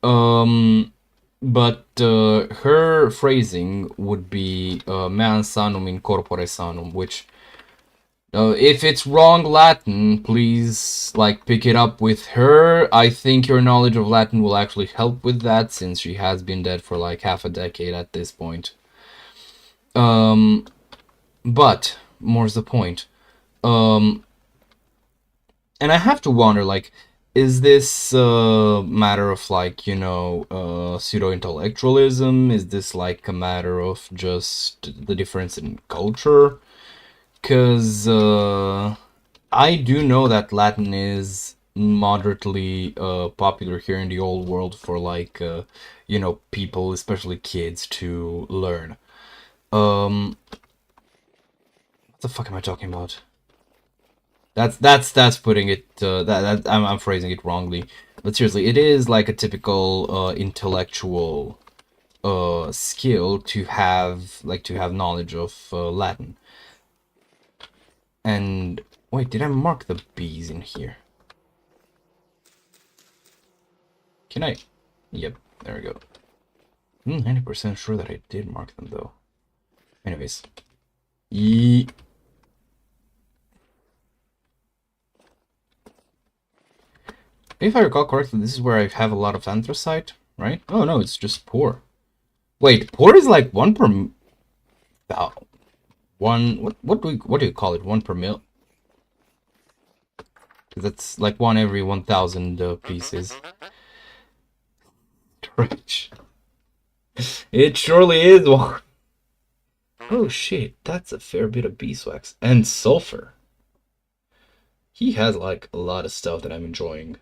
but her phrasing would be mens sanum in corpore sanum, which if it's wrong Latin, please, like, pick it up with her. I think your knowledge of Latin will actually help with that, since she has been dead for like half a decade at this point. But, more's the point. And I have to wonder, like, is this a matter of, like, you know, pseudo-intellectualism? Is this, like, a matter of just the difference in culture? Because I do know that Latin is moderately popular here in the old world for, like, you know, people, especially kids, to learn. What the fuck am I talking about? That's putting it, I'm phrasing it wrongly. But seriously, it is like a typical intellectual skill to have, like, knowledge of Latin. And wait, did I mark the bees in here? Can I? Yep, there we go. I'm 90% sure that I did mark them though. Anyways. If I recall correctly, this is where I have a lot of anthracite, right? Oh no, it's just poor. Wait, poor is like one per... what do you call it? 1 per mil? That's like 1 every 1,000 pieces. Rich. It surely is one. Oh shit, that's a fair bit of beeswax and sulfur. He has like a lot of stuff that I'm enjoying.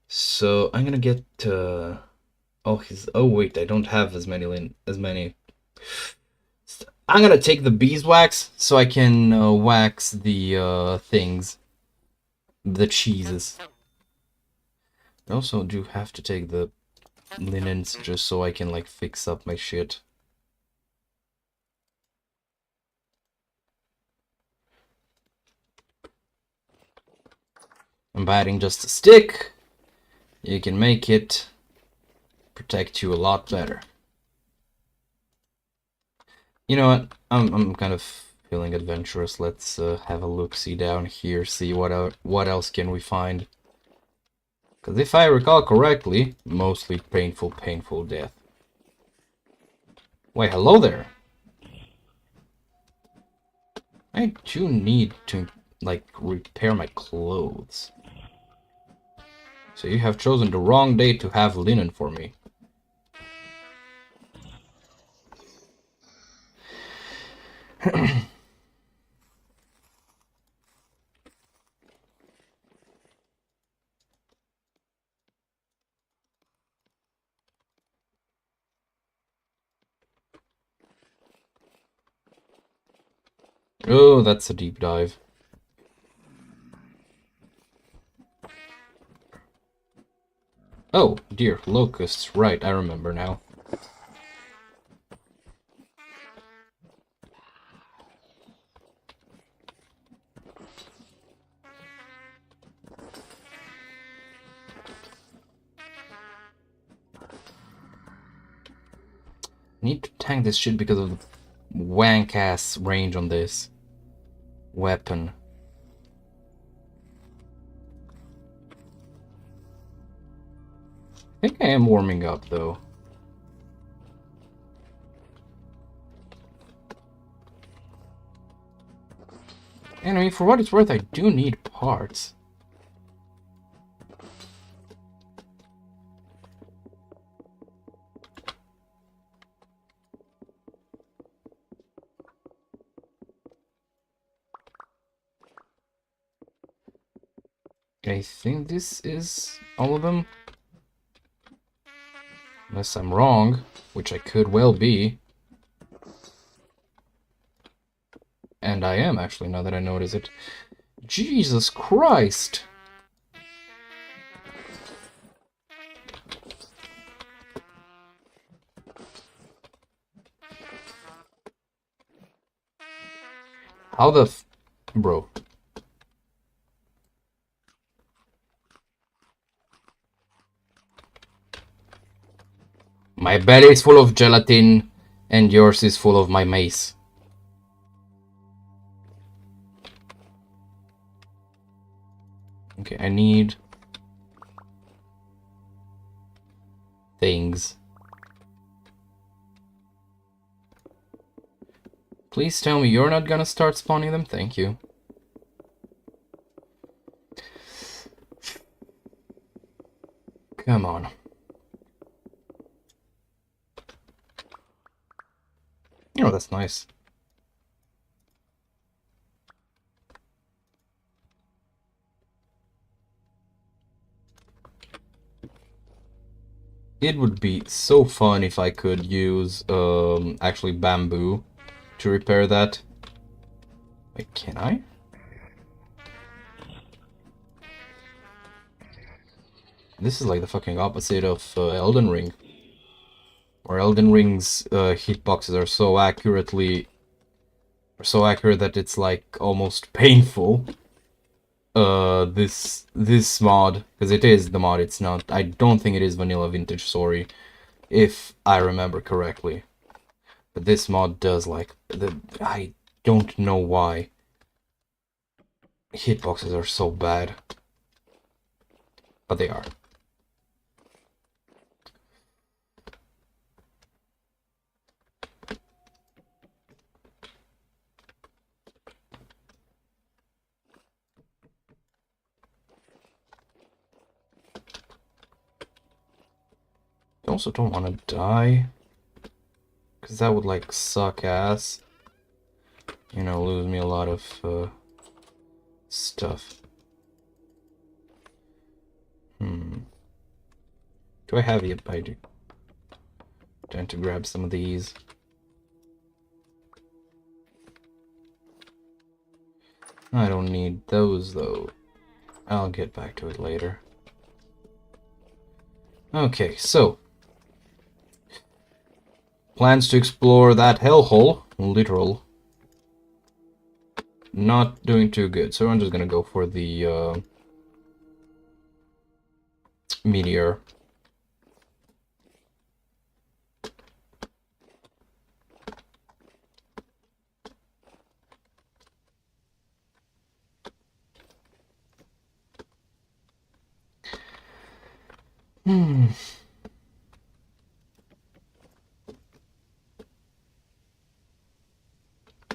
So I'm gonna get oh wait, I don't have as many I'm gonna take the beeswax so I can wax the things. the cheeses. I also do have to take the linens just so I can like fix up my shit. And by adding just a stick, you can make it protect you a lot better. You know what? I'm kind of feeling adventurous. Let's have a look-see down here, see what else can we find. Because if I recall correctly, mostly painful death. Wait, hello there. I do need to, like, repair my clothes. So you have chosen the wrong day to have linen for me. Oh, that's a deep dive. Oh, dear, locusts. Right, I remember now. Need to tank this shit because of the wank-ass range on this weapon. I think I am warming up, though. And I mean, for what it's worth, I do need parts. I think this is all of them. Unless I'm wrong, which I could well be. And I am, actually, now that I notice it. Jesus Christ! How the bro. My belly is full of gelatin, and yours is full of my mace. Okay, I need things. Please tell me you're not gonna start spawning them? Thank you. Come on. Oh, that's nice. It would be so fun if I could use actually bamboo to repair that. Wait, can I? This is like the fucking opposite of Elden Ring. Where Elden Ring's hitboxes are so accurate that it's like almost painful. This mod, because it is the mod, it's not. I don't think it is vanilla vintage, sorry, if I remember correctly. But this mod does like I don't know why hitboxes are so bad, but they are. I also don't want to die, because that would like suck ass. You know, lose me a lot of stuff. Do I have it? I do. Trying to grab some of these. I don't need those though. I'll get back to it later. Okay, so plans to explore that hellhole, literal. Not doing too good, so I'm just gonna go for the meteor.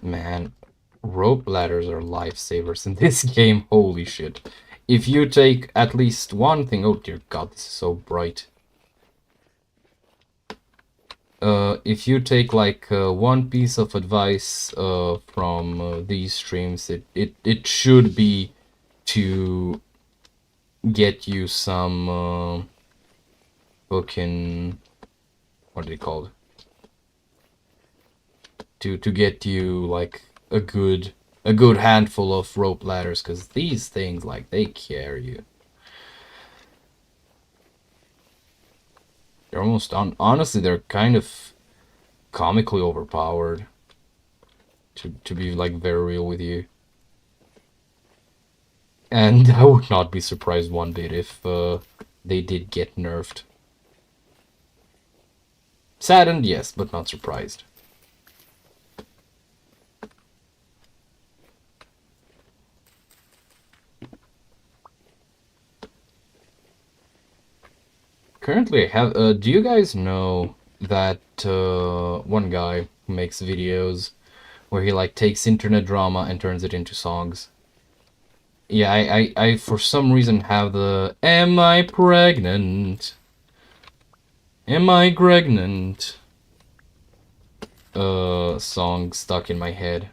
Man, rope ladders are lifesavers in this game, holy shit. If you take at least one thing... Oh dear god, this is so bright. If you take like one piece of advice from these streams, it should be to get you some fucking... What are they called? To get you like a good handful of rope ladders, because these things, like, they carry you. They're almost honestly, they're kind of comically overpowered, to be like very real with you. And I would not be surprised one bit if they did get nerfed. Saddened, yes, but not surprised. Currently, I have. Do you guys know that one guy who makes videos where he like takes internet drama and turns it into songs? Yeah, I for some reason have the "Am I pregnant? Am I pregnant?" song stuck in my head.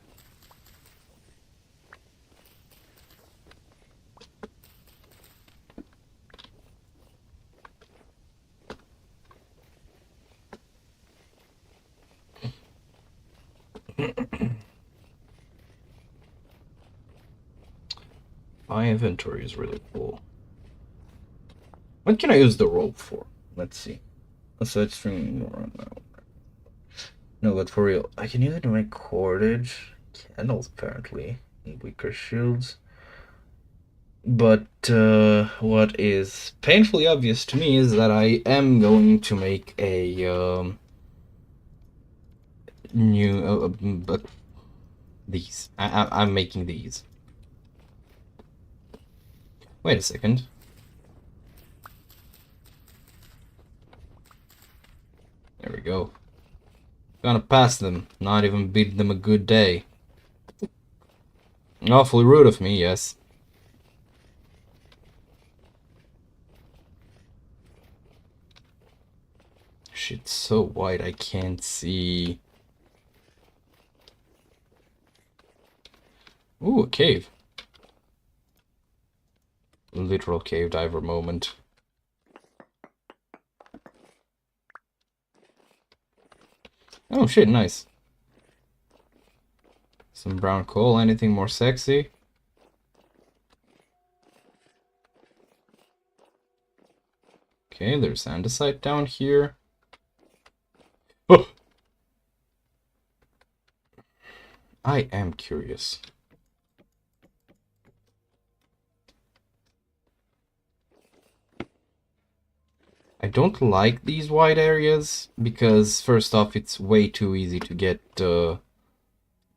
My inventory is really full. What can I use the rope for? Let's see. A side string. No, but for real, I can use it to make cordage, candles apparently, and weaker shields. But what is painfully obvious to me is that I am going to make a new these. I'm making these. Wait a second. There we go. Gonna pass them, not even bid them a good day. Awfully rude of me, yes. Shit's so white I can't see. Ooh, a cave. Literal cave diver moment. Oh shit, nice. Some brown coal, anything more sexy? Okay, there's andesite down here. Oh! I am curious. I don't like these wide areas because, first off, it's way too easy to get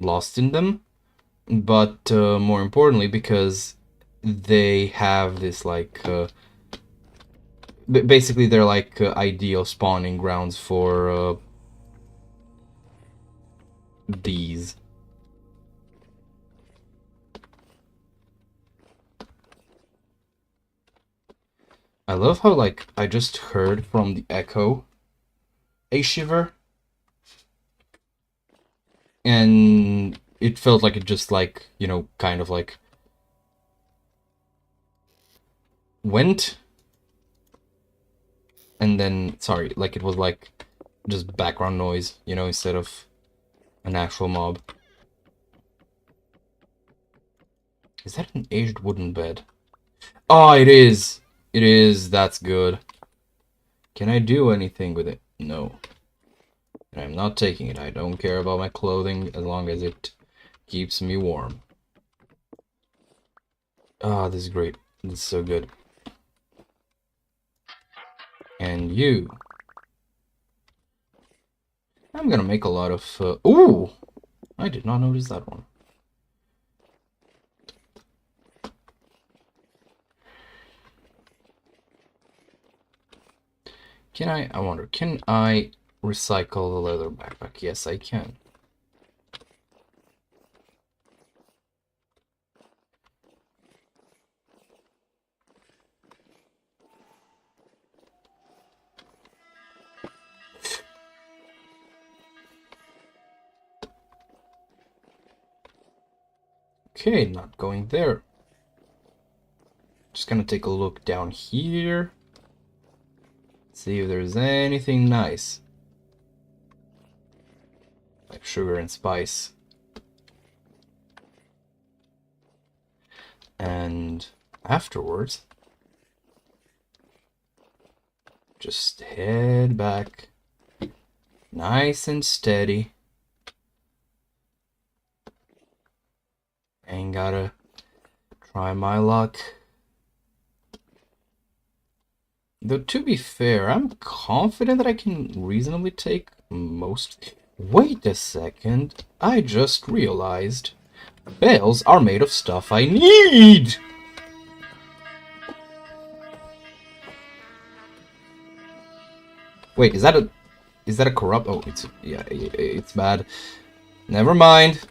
lost in them, but more importantly, because they have this like basically they're like ideal spawning grounds for these. I love how, like, I just heard from the echo a shiver. And it felt like it just, like, you know, kind of like went. And then, sorry, like it was like just background noise, you know, instead of an actual mob. Is that an aged wooden bed? Oh, it is. It is. That's good. Can I do anything with it? No. And I'm not taking it. I don't care about my clothing as long as it keeps me warm. Ah, this is great. This is so good. And you. I'm gonna make a lot of... Ooh! I did not notice that one. Can I wonder, can I recycle the leather backpack? Yes, I can. Okay, not going there. Just gonna take a look down here. See if there's anything nice. Like sugar and spice. And afterwards, just head back. Nice and steady. Ain't gotta try my luck. Though, to be fair, I'm confident that I can reasonably take most... Wait a second. I just realized bales are made of stuff I need! Wait, is that a corrupt... Oh, it's... Yeah, it's bad. Never mind.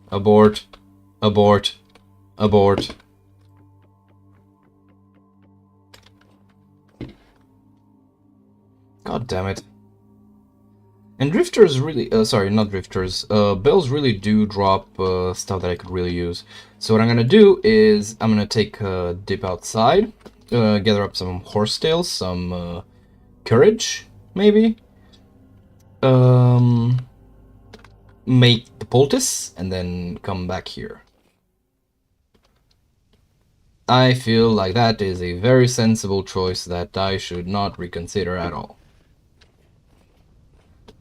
Abort. Abort. Abort. God damn it. And drifters really... sorry, not drifters. Bells really do drop stuff that I could really use. So what I'm gonna do is I'm gonna take a dip outside, gather up some horsetails, some courage, maybe. Make the poultice, and then come back here. I feel like that is a very sensible choice that I should not reconsider at all.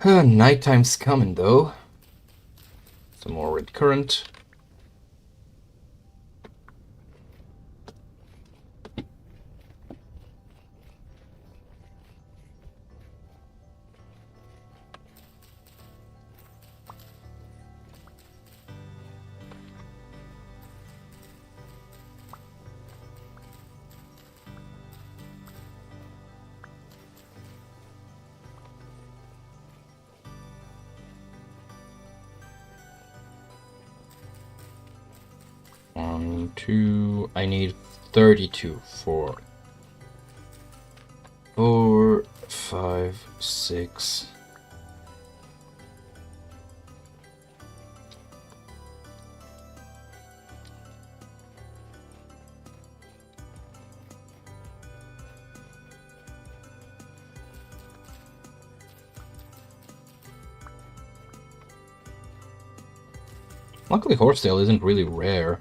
Nighttime's coming, though. Some more red current. I need 32 for 4, 5, 6. Luckily, horsetail isn't really rare.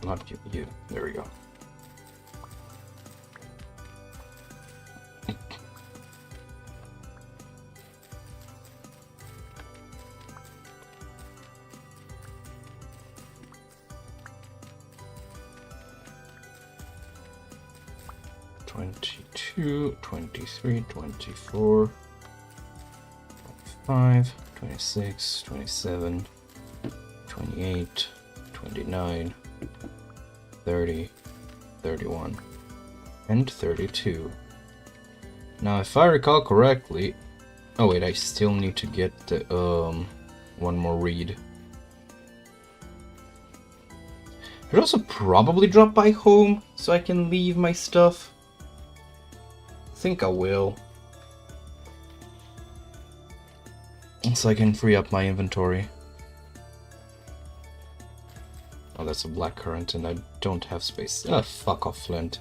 Not you. There we go. (22, 23, 24, 25, 26, 27, 28, 29, 30, 31, and 32. Now, if I recall correctly... Oh wait, I still need to get one more reed. I should also probably drop by home so I can leave my stuff. I think I will. So I can free up my inventory. Oh, that's a black currant and I don't have space. Ah, fuck off, Flint.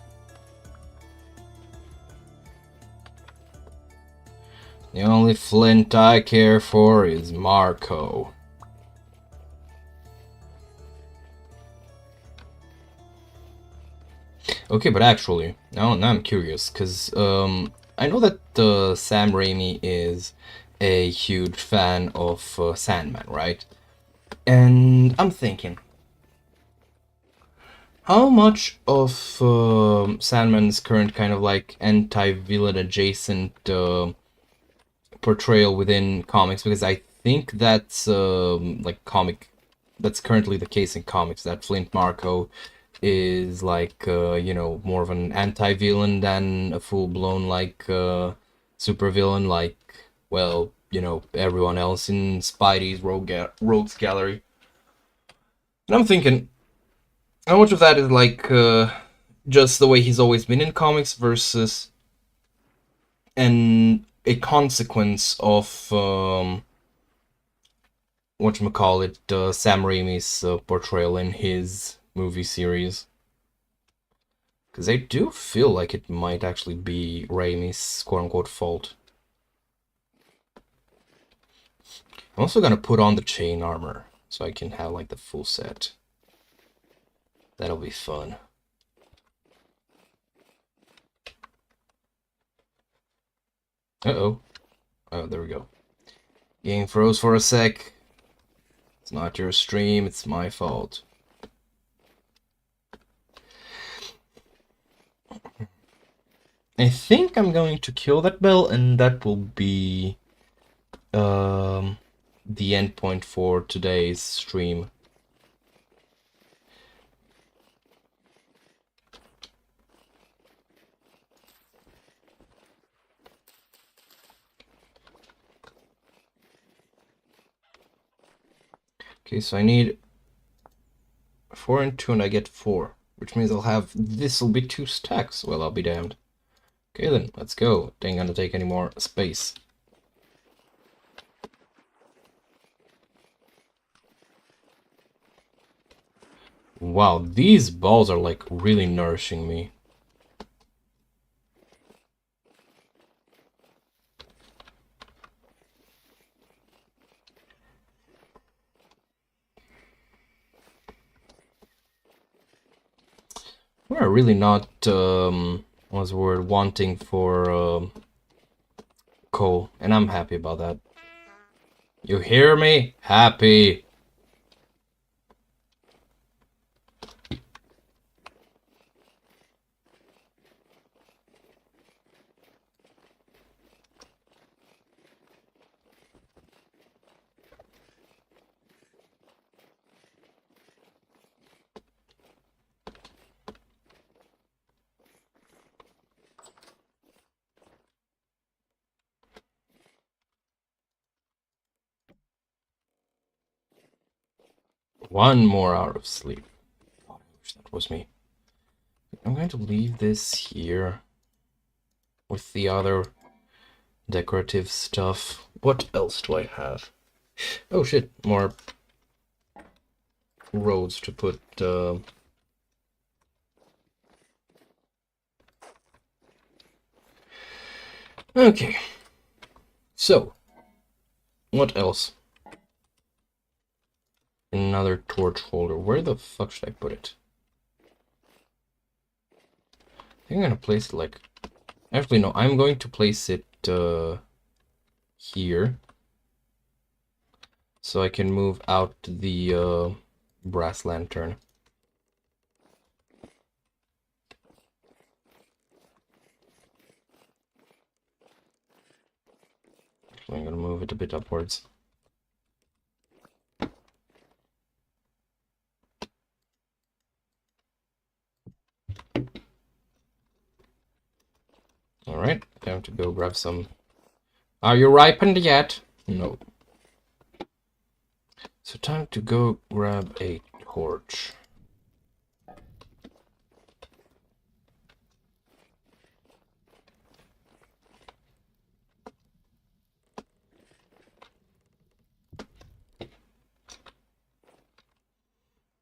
The only flint I care for is Marco. Okay, but actually, now I'm curious, because I know that Sam Raimi is a huge fan of Sandman, right? And I'm thinking, how much of Sandman's current kind of like anti-villain adjacent portrayal within comics, because I think that's that's currently the case in comics, that Flint Marko is like you know, more of an anti-villain than a full-blown like super villain, like, well, you know, everyone else in Spidey's rogues gallery. And I'm thinking, how much of that is like just the way he's always been in comics versus a consequence of whatchamacallit, Sam Raimi's portrayal in his movie series. Because I do feel like it might actually be Raimi's quote-unquote fault. I'm also gonna put on the chain armor, so I can have like the full set. That'll be fun. Uh-oh. Oh, there we go. Game froze for a sec. It's not your stream, it's my fault. I think I'm going to kill that bell, and that will be the endpoint for today's stream. Okay, so I need 4 and 2, and I get 4, which means I'll have, this'll be 2 stacks. Well, I'll be damned. Okay then, let's go. It ain't gonna take any more space. Wow, these balls are like really nourishing me. We're really not, what's the word, wanting for coal, and I'm happy about that. You hear me? Happy. One more hour of sleep. Oh, I wish that was me. I'm going to leave this here with the other decorative stuff. What else do I have? Oh shit, more roads to put Okay. So, what else? Another torch holder. Where the fuck should I put it? I think I'm gonna place it like... Actually, no. I'm going to place it here. So I can move out the brass lantern. I'm gonna move it a bit upwards. Alright, time to go grab some. Are you ripened yet? No. So time to go grab a torch.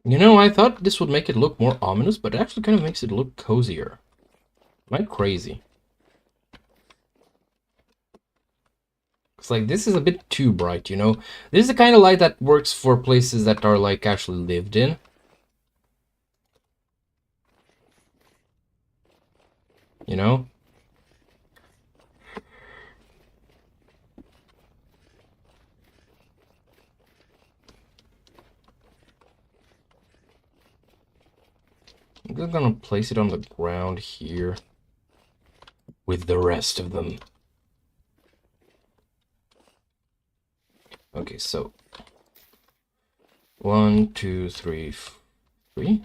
You know, I thought this would make it look more ominous, but it actually kind of makes it look cozier. Am I crazy? It's like, this is a bit too bright, you know? This is the kind of light that works for places that are, like, actually lived in. You know? I'm just gonna place it on the ground here with the rest of them. Okay, so 1, 2, 3, 3.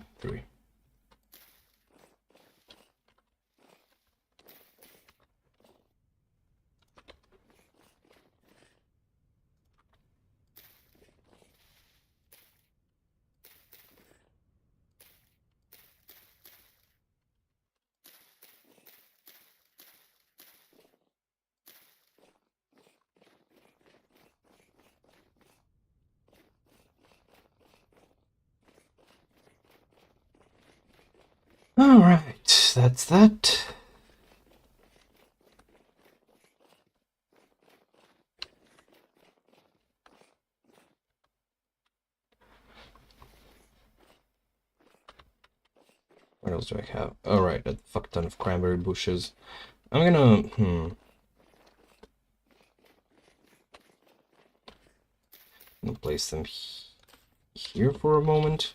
Alright, that's that. What else do I have? Alright, a fuck ton of cranberry bushes. I'm gonna, I'm gonna place them here for a moment.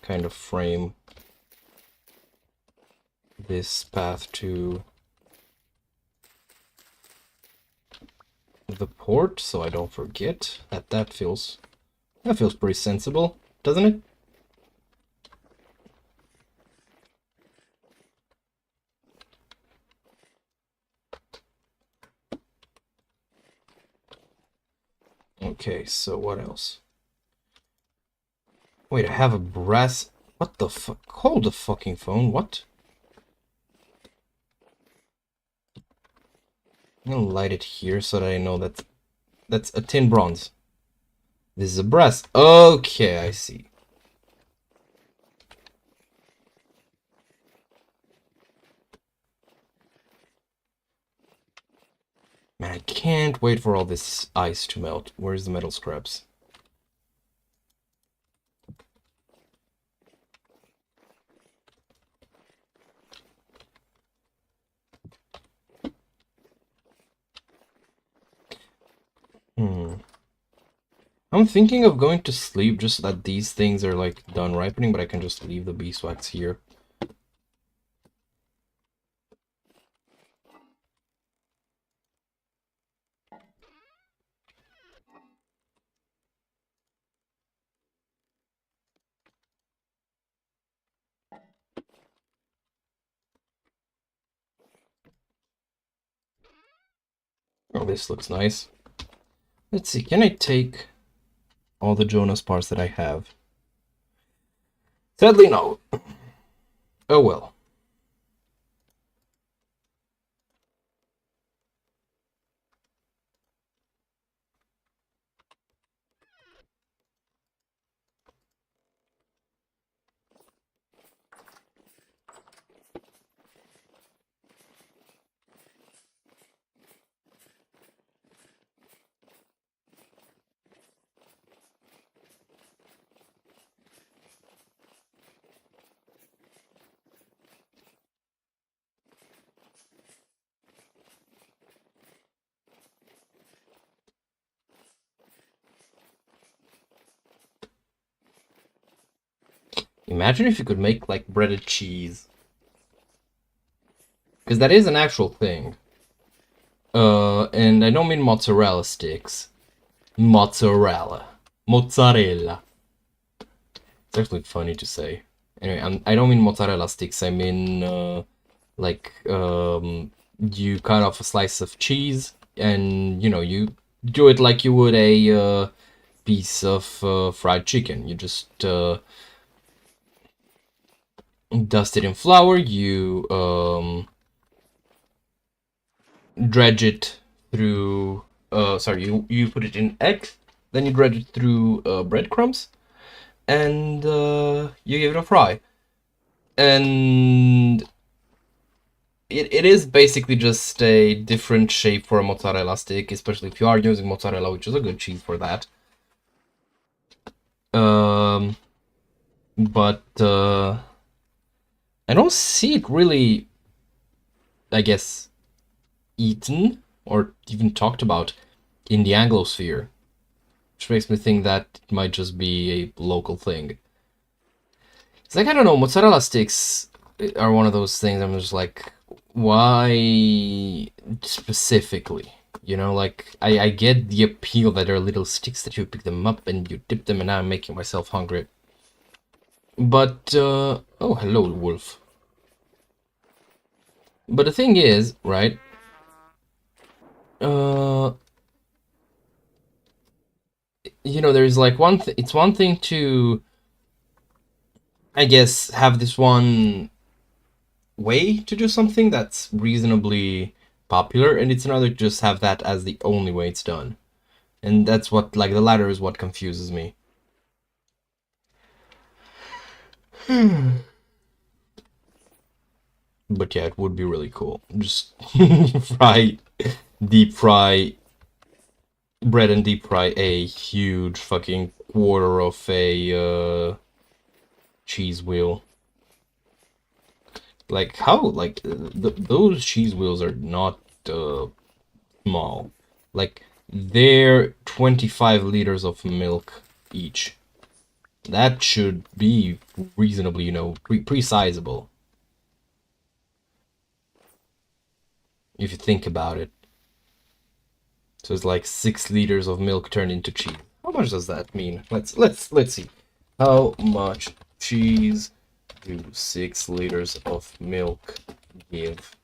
Kind of frame this path to the port, so I don't forget that feels pretty sensible, doesn't it? Okay, so what else? Wait, I have a brass... What the fuck? Hold the fucking phone, what? I'm gonna light it here so that I know that's a tin bronze. This is a brass. Okay, I see. Man, I can't wait for all this ice to melt. Where's the metal scraps? I'm thinking of going to sleep just so that these things are like done ripening, but I can just leave the beeswax here. Oh, this looks nice. Let's see, can I take all the Jonas parts that I have? Sadly, no. Oh well. Imagine if you could make like breaded cheese. Because that is an actual thing. And I don't mean mozzarella sticks. Mozzarella. Mozzarella. It's actually funny to say. Anyway, I don't mean mozzarella sticks, I mean, you cut off a slice of cheese, and, you know, you do it like you would a, piece of, fried chicken. You just, dust it in flour, you, dredge it through, you put it in eggs, then you dredge it through, breadcrumbs, and you give it a fry. And it is basically just a different shape for a mozzarella stick, especially if you are using mozzarella, which is a good cheese for that. But I don't see it really, I guess, eaten or even talked about in the Anglosphere, which makes me think that it might just be a local thing. It's like, I don't know, mozzarella sticks are one of those things I'm just like, why specifically? You know, like, I get the appeal that there are little sticks that you pick them up and you dip them, and now I'm making myself hungry. But, oh, hello, wolf. But the thing is, right, you know, there's like it's one thing to, I guess, have this one way to do something that's reasonably popular, and it's another to just have that as the only way it's done. And that's what, like, the latter is what confuses me. But yeah, it would be really cool. Just deep fry bread and deep fry a huge fucking quarter of a cheese wheel. Like, how, like, those cheese wheels are not small. Like, they're 25 liters of milk each. That should be reasonably, you know, pretty sizable. If you think about it. So it's like 6 liters of milk turned into cheese. How much does that mean? Let's see. How much cheese do 6 liters of milk give?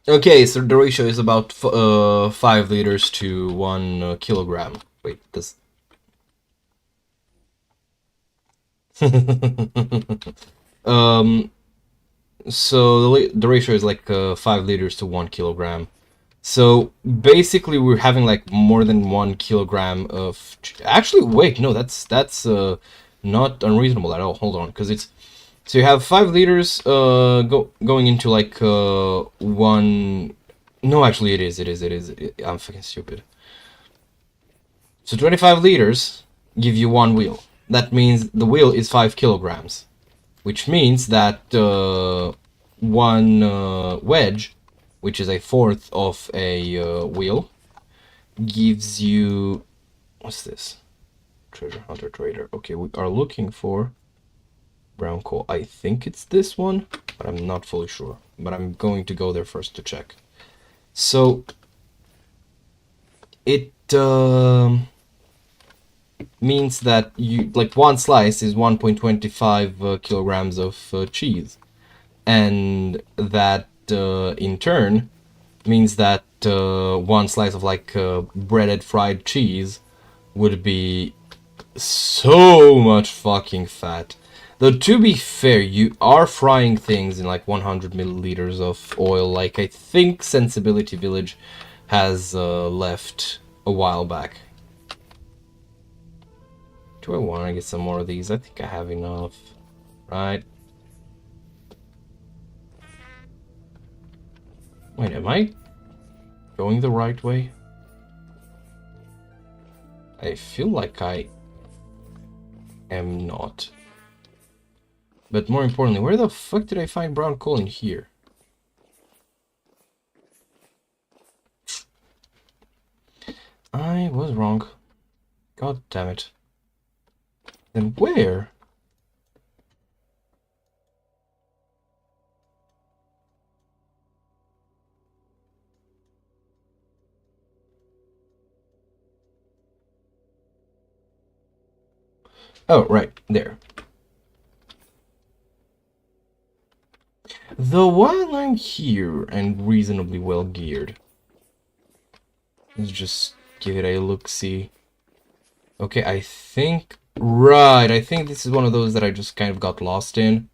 Okay, so the ratio is about 5 liters to 1 kilogram. Wait, this. So the ratio is like 5 liters to 1 kilogram. So basically, we're having like more than 1 kilogram of. Actually, wait, no, that's not unreasonable at all. Hold on, because it's. So you have 5 liters going into like 1. No, actually, it is. I'm fucking stupid. So 25 liters give you 1 wheel. That means the wheel is 5 kilograms, which means that 1 wedge, which is a fourth of a wheel, gives you, what's this? Treasure hunter trader. Okay, we are looking for brown coal. I think it's this one, but I'm not fully sure. But I'm going to go there first to check. So it means that you, like, 1 slice is 1.25 kilograms of cheese, and that in turn means that 1 slice of like breaded fried cheese would be so much fucking fat. Though, to be fair, you are frying things in like 100 milliliters of oil, like I think Sensibility Village has left a while back. Do I want to get some more of these? I think I have enough, right? Wait, am I going the right way? I feel like I am not. But more importantly, where the fuck did I find brown coal in here? I was wrong. God damn it. Then where? Oh, right, there. Though while I'm here and reasonably well geared, let's just give it a look-see. Okay, I think this is one of those that I just kind of got lost in.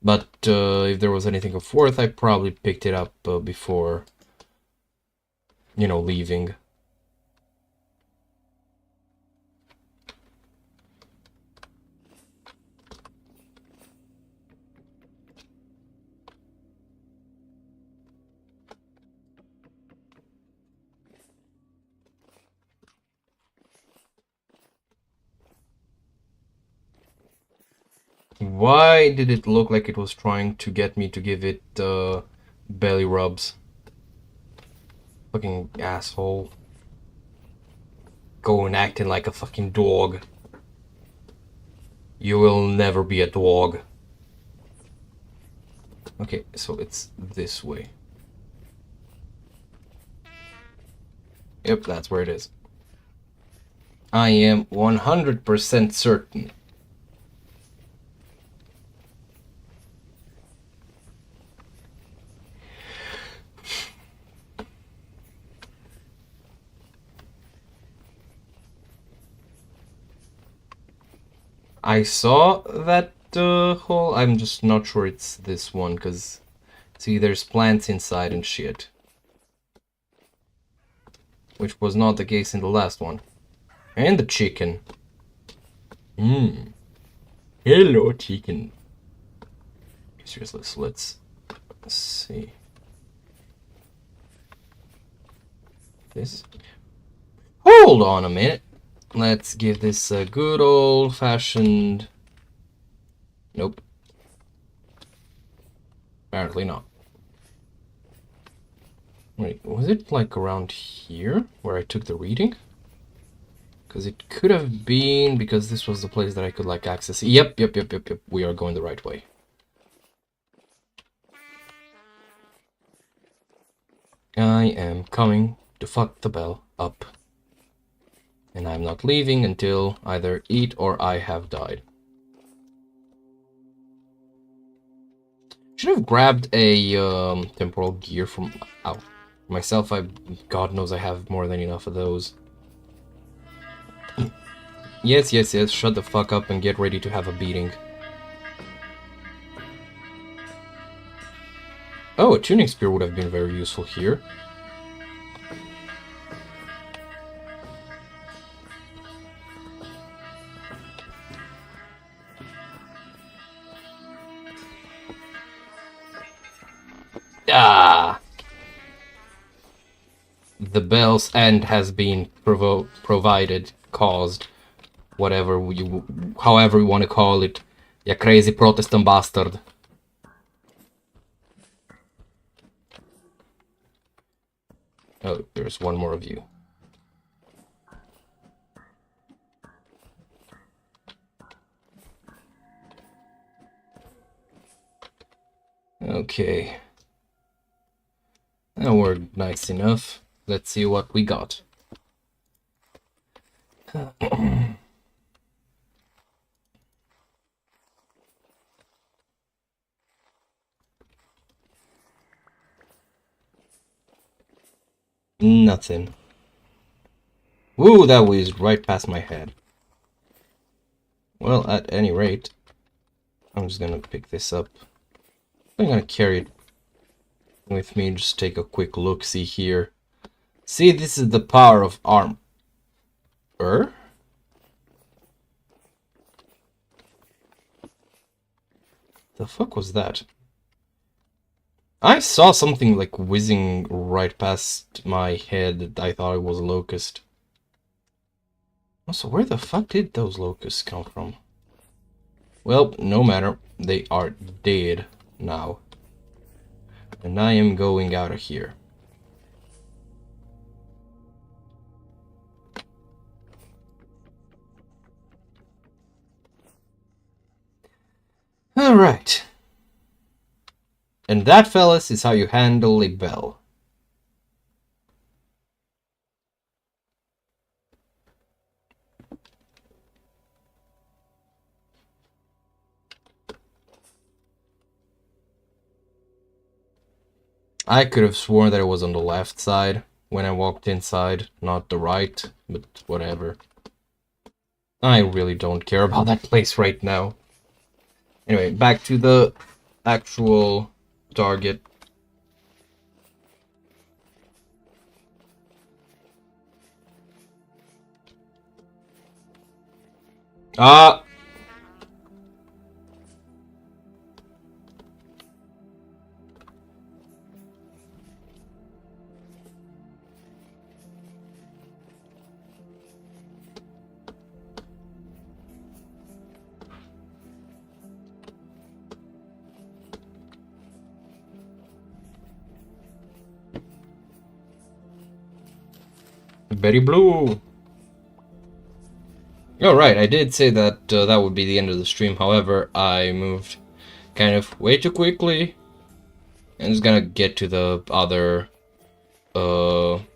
But if there was anything of worth, I probably picked it up before, you know, leaving. Why did it look like it was trying to get me to give it belly rubs? Fucking asshole. Going acting like a fucking dog. You will never be a dog. Okay, so it's this way. Yep, that's where it is. I am 100% certain. I saw that hole. I'm just not sure it's this one, because, see, there's plants inside and shit. Which was not the case in the last one. And the chicken. Hello, chicken. Seriously, so let's see. This. Hold on a minute. Let's give this a good old-fashioned... Nope. Apparently not. Wait, was it like around here where I took the reading? Because it could have been, because this was the place that I could like access. Yep. We are going the right way. I am coming to fuck the bell up. And I'm not leaving until either it or I have died. Should have grabbed a temporal gear from myself. God knows I have more than enough of those. Yes. Shut the fuck up and get ready to have a beating. Oh, a tuning spear would have been very useful here. Ah! The bell's end has been provided, caused, however you want to call it, you crazy Protestant bastard. Oh, there's one more of you. Okay. That worked nice enough. Let's see what we got. Nothing. Woo, that whizzed right past my head. Well, at any rate, I'm just gonna pick this up. I'm gonna carry it with me, just take a quick look, see here. See, this is the power of Armory. The fuck was that? I saw something like whizzing right past my head. I thought it was a locust. Also, where the fuck did those locusts come from? Well, no matter. They are dead now. And I am going out of here. Alright. And that, fellas, is how you handle a bell. I could have sworn that it was on the left side when I walked inside, not the right, but whatever. I really don't care about that place right now. Anyway, back to the actual target. Ah! Very blue. Oh, right, I did say that that would be the end of the stream. However, I moved kind of way too quickly. And just gonna get to the other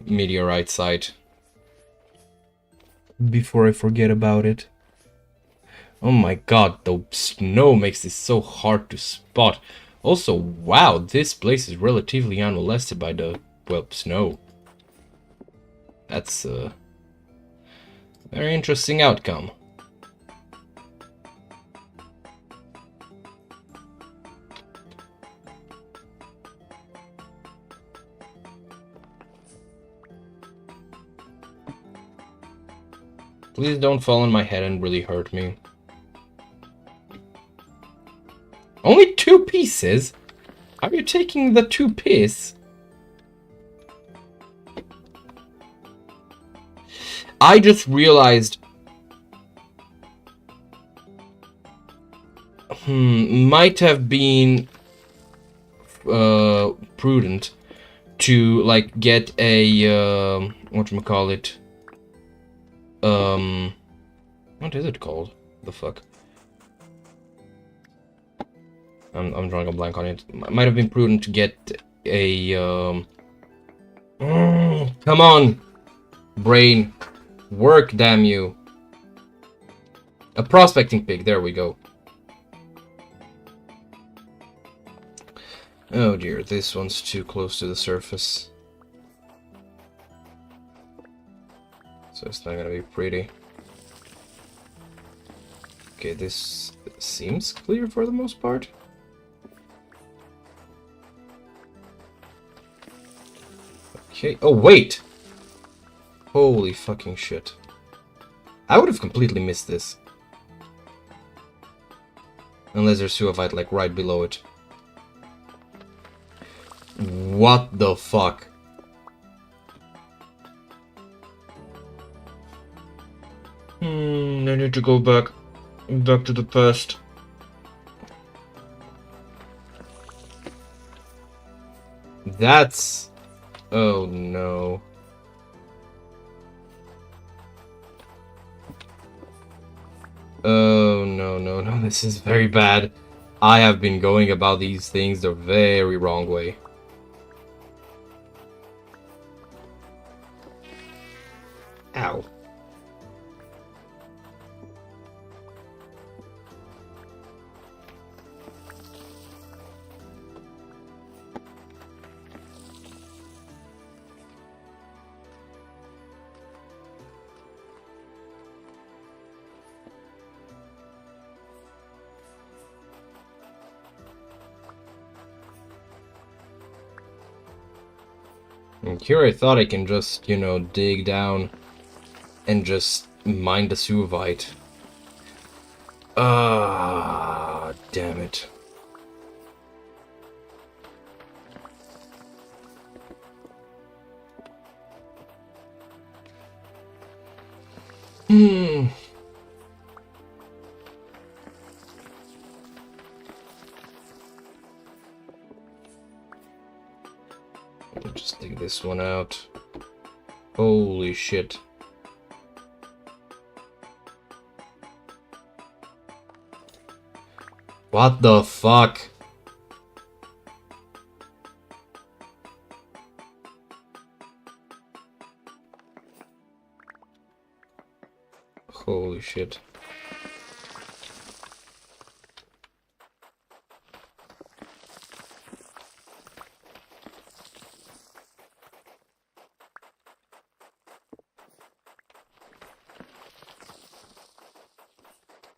meteorite site before I forget about it. Oh my god, the snow makes this so hard to spot. Also, wow, this place is relatively unmolested by the, well, snow. That's a very interesting outcome. Please don't fall on my head and really hurt me. Only 2 pieces? Are you taking the 2 piece? I just realized... might have been prudent to, like, get a, whatchamacallit, what is it called? The fuck? I'm drawing a blank on it. Might have been prudent to get a, come on! Brain. Work, damn you. A prospecting pig, there we go. Oh dear, this one's too close to the surface. So it's not gonna be pretty. Okay, this seems clear for the most part. Okay, oh wait! Holy fucking shit. I would have completely missed this. Unless there's suavite like right below it. What the fuck? I need to go back to the past. That's... oh no. Oh no, this is very bad. I have been going about these things the very wrong way. Ow. And here I thought I can just, you know, dig down and just mine the suavite. Ah, damn it. I'll just dig this one out. Holy shit. What the fuck? Holy shit.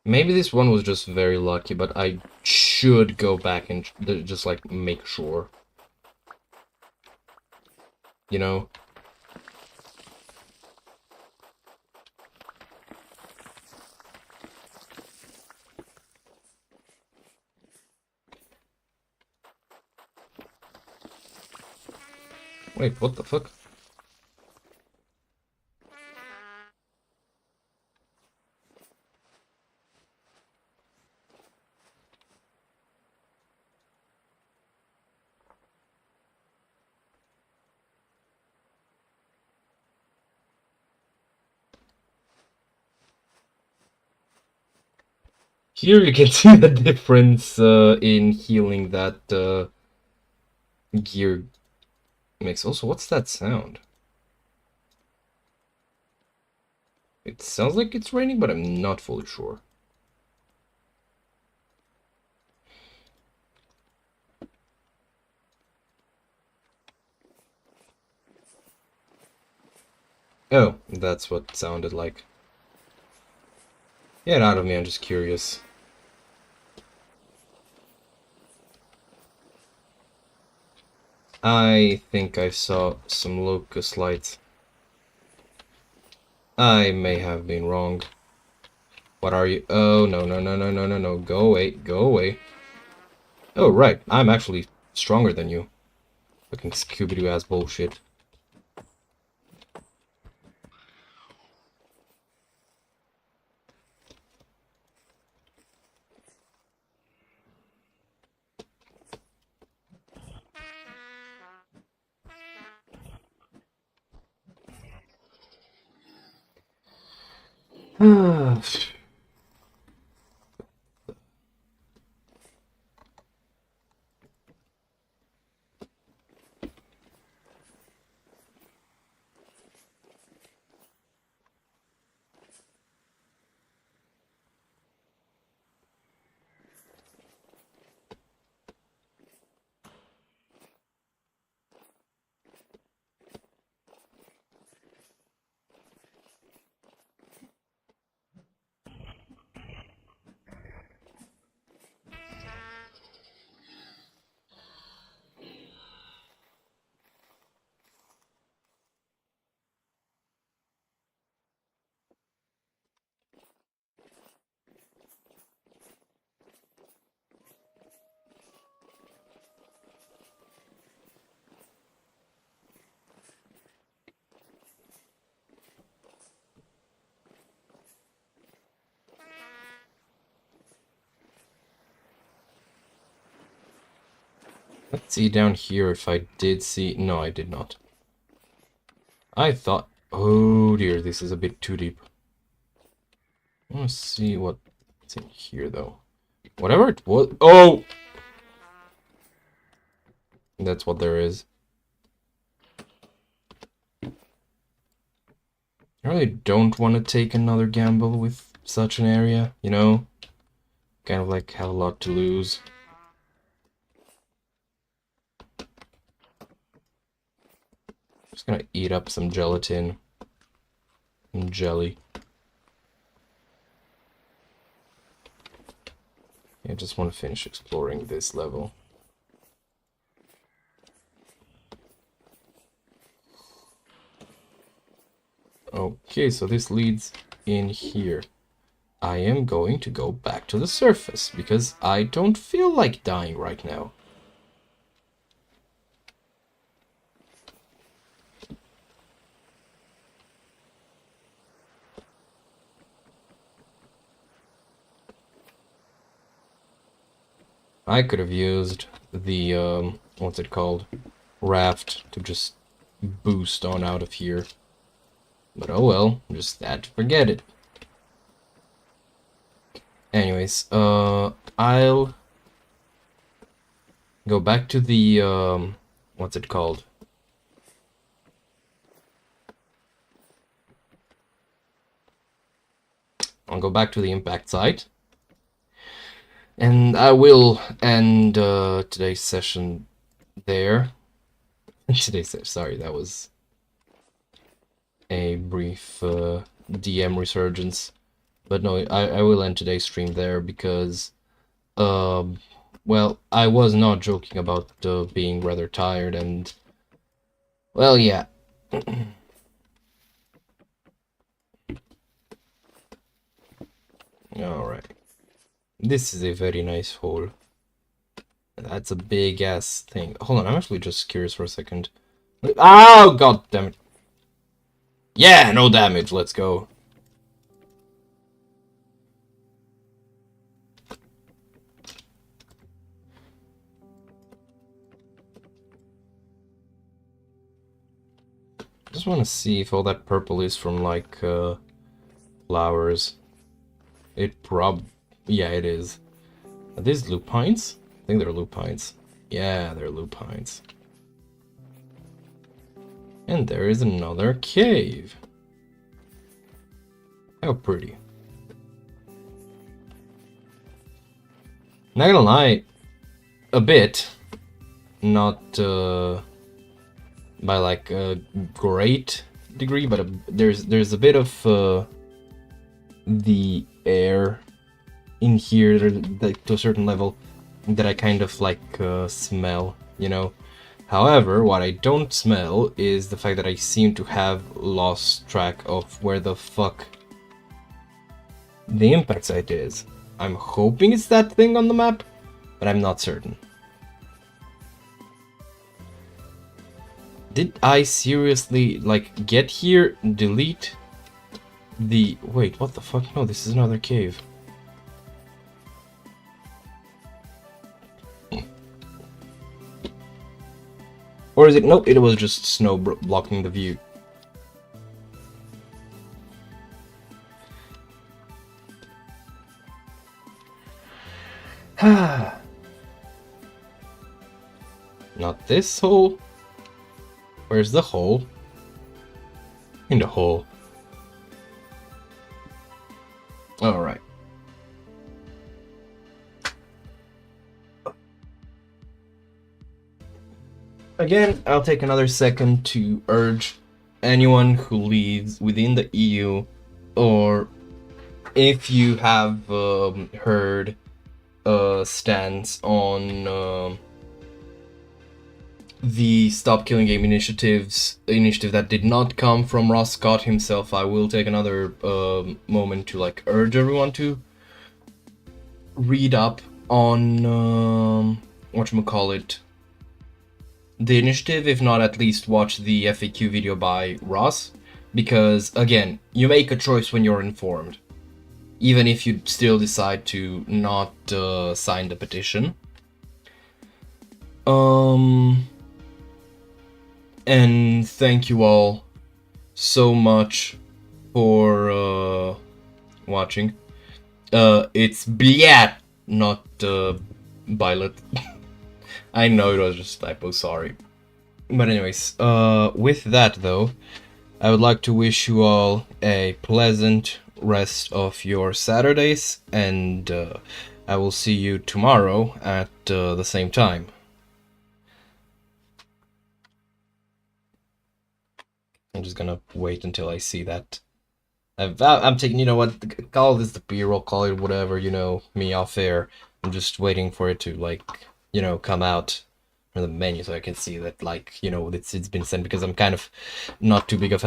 Maybe this one was just very lucky, but I should go back and just, like, make sure. You know? Wait, what the fuck? Here you can see the difference in healing that gear makes. Also, what's that sound? It sounds like it's raining, but I'm not fully sure. Oh, that's what it sounded like. Get out of me, I'm just curious. I think I saw some locust lights. I may have been wrong. What are you? Oh, no, no, no, no, no, no, no. Go away, go away. Oh, right. I'm actually stronger than you. Fucking Scooby-Doo ass bullshit. Let's see down here if I did see... No, I did not. I thought... Oh dear, this is a bit too deep. I want to see what's in here, though. Whatever it was... Oh! That's what there is. I really don't want to take another gamble with such an area, you know? Kind of like have a lot to lose. Just gonna eat up some gelatin and jelly. I just want to finish exploring this level. Okay, so this leads in here. I am going to go back to the surface because I don't feel like dying right now. I could have used the, what's it called? Raft to just boost on out of here. But oh well, just that to forget it. Anyways, I'll go back to the, what's it called? I'll go back to the impact site. And I will end today's session there. Sorry, that was a brief DM resurgence. But no, I will end today's stream there because, well, I was not joking about being rather tired and, well, yeah. Alright. This is a very nice hole. That's a big ass thing. Hold on, I'm actually just curious for a second. Oh, god damn it. Yeah, no damage, let's go. Just want to see if all that purple is from, like, flowers. Yeah, it is. Are these lupines? I think they're lupines. Yeah, they're lupines. And there is another cave. How pretty. Not gonna lie, a bit. Not by like a great degree, but there's a bit of the air in here, like, to a certain level, that I kind of like smell, you know. However, what I don't smell is the fact that I seem to have lost track of where the fuck the impact site is. I'm hoping it's that thing on the map, but I'm not certain. Did I seriously, like, get here, delete the... Wait, what the fuck? No, this is another cave. Or is it... Nope, it was just snow blocking the view. Not this hole. Where's the hole? In the hole. Alright. Again, I'll take another second to urge anyone who lives within the EU, or if you have heard a stance on the Stop Killing Game initiative that did not come from Ross Scott himself, I will take another moment to like urge everyone to read up on whatchamacallit, the initiative, if not at least watch the FAQ video by Ross, because again, you make a choice when you're informed, even if you still decide to not sign the petition. And thank you all so much for watching. It's Bliat, not Violet. I know it was just a typo, sorry. But anyways, with that though, I would like to wish you all a pleasant rest of your Saturdays, and I will see you tomorrow at the same time. I'm just gonna wait until I see that. I'm taking, you know what, call this the B-roll, call it whatever, you know, me off air. I'm just waiting for it to, like, you know, come out from the menu so I can see that, like, you know, it's been sent, because I'm kind of not too big of a fan